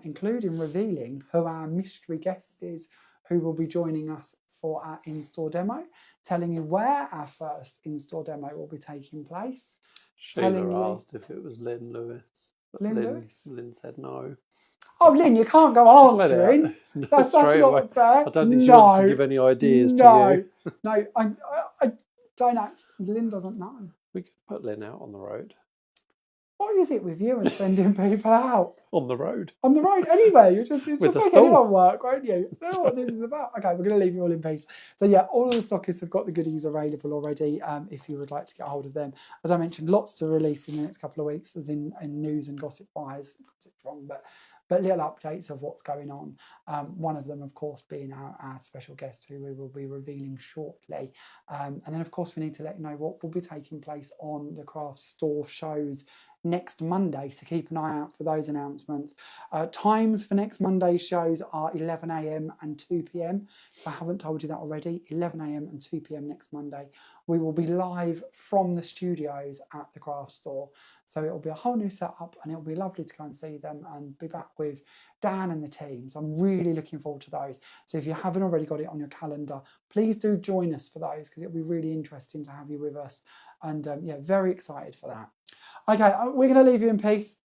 A: including revealing who our mystery guest is, who will be joining us for our in-store demo, telling you where our first in-store demo will be taking place.
B: Sheila asked if it was Lynn Lewis. But Lynn said no.
A: Oh, Lynn, you can't go answering. That's not fair.
B: I don't think she wants to give any ideas to you.
A: No, I don't actually. Lynn doesn't know.
B: We could put Lynn out on the road.
A: What is it with you and sending people out?
B: On the road.
A: On the road, anyway. You're just
B: With the
A: like
B: stall.
A: anyone work, won't you? You know what this is about. Okay, we're going to leave you all in peace. So yeah, all of the stockists have got the goodies available already, if you would like to get hold of them. As I mentioned, lots to release in the next couple of weeks, as in news and gossip wise. Gossip's wrong, but but little updates of what's going on. One of them, of course, being our special guest who we will be revealing shortly. And then, of course, we need to let you know what will be taking place on the craft store shows next Monday, so keep an eye out for those announcements. Times for next Monday's shows are 11 a.m. and 2 p.m. If I haven't told you that already, 11 a.m. and 2 p.m. next Monday. We will be live from the studios at the craft store, so it will be a whole new setup, and it will be lovely to go and see them and be back with Dan and the team. So I'm really looking forward to those. So if you haven't already got it on your calendar, please do join us for those, because it'll be really interesting to have you with us. And yeah, very excited for that. Okay, we're going to leave you in peace.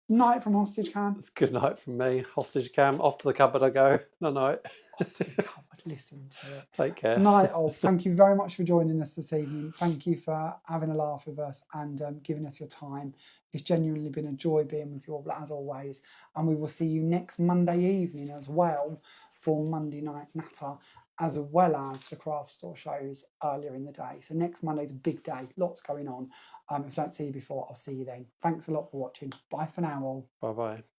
A: Night from Hostage Cam.
B: It's good night from me. Hostage Cam, off to the cupboard I go. No night.
A: Off to the cupboard, listen to it.
B: Take care.
A: Night all. Thank you very much for joining us this evening. Thank you for having a laugh with us and giving us your time. It's genuinely been a joy being with you all, as always. And we will see you next Monday evening as well for Monday Night Natter, as well as the craft store shows earlier in the day. So next Monday's a big day, lots going on. If I don't see you before, I'll see you then. Thanks a lot for watching. Bye for now all.
B: Bye-bye.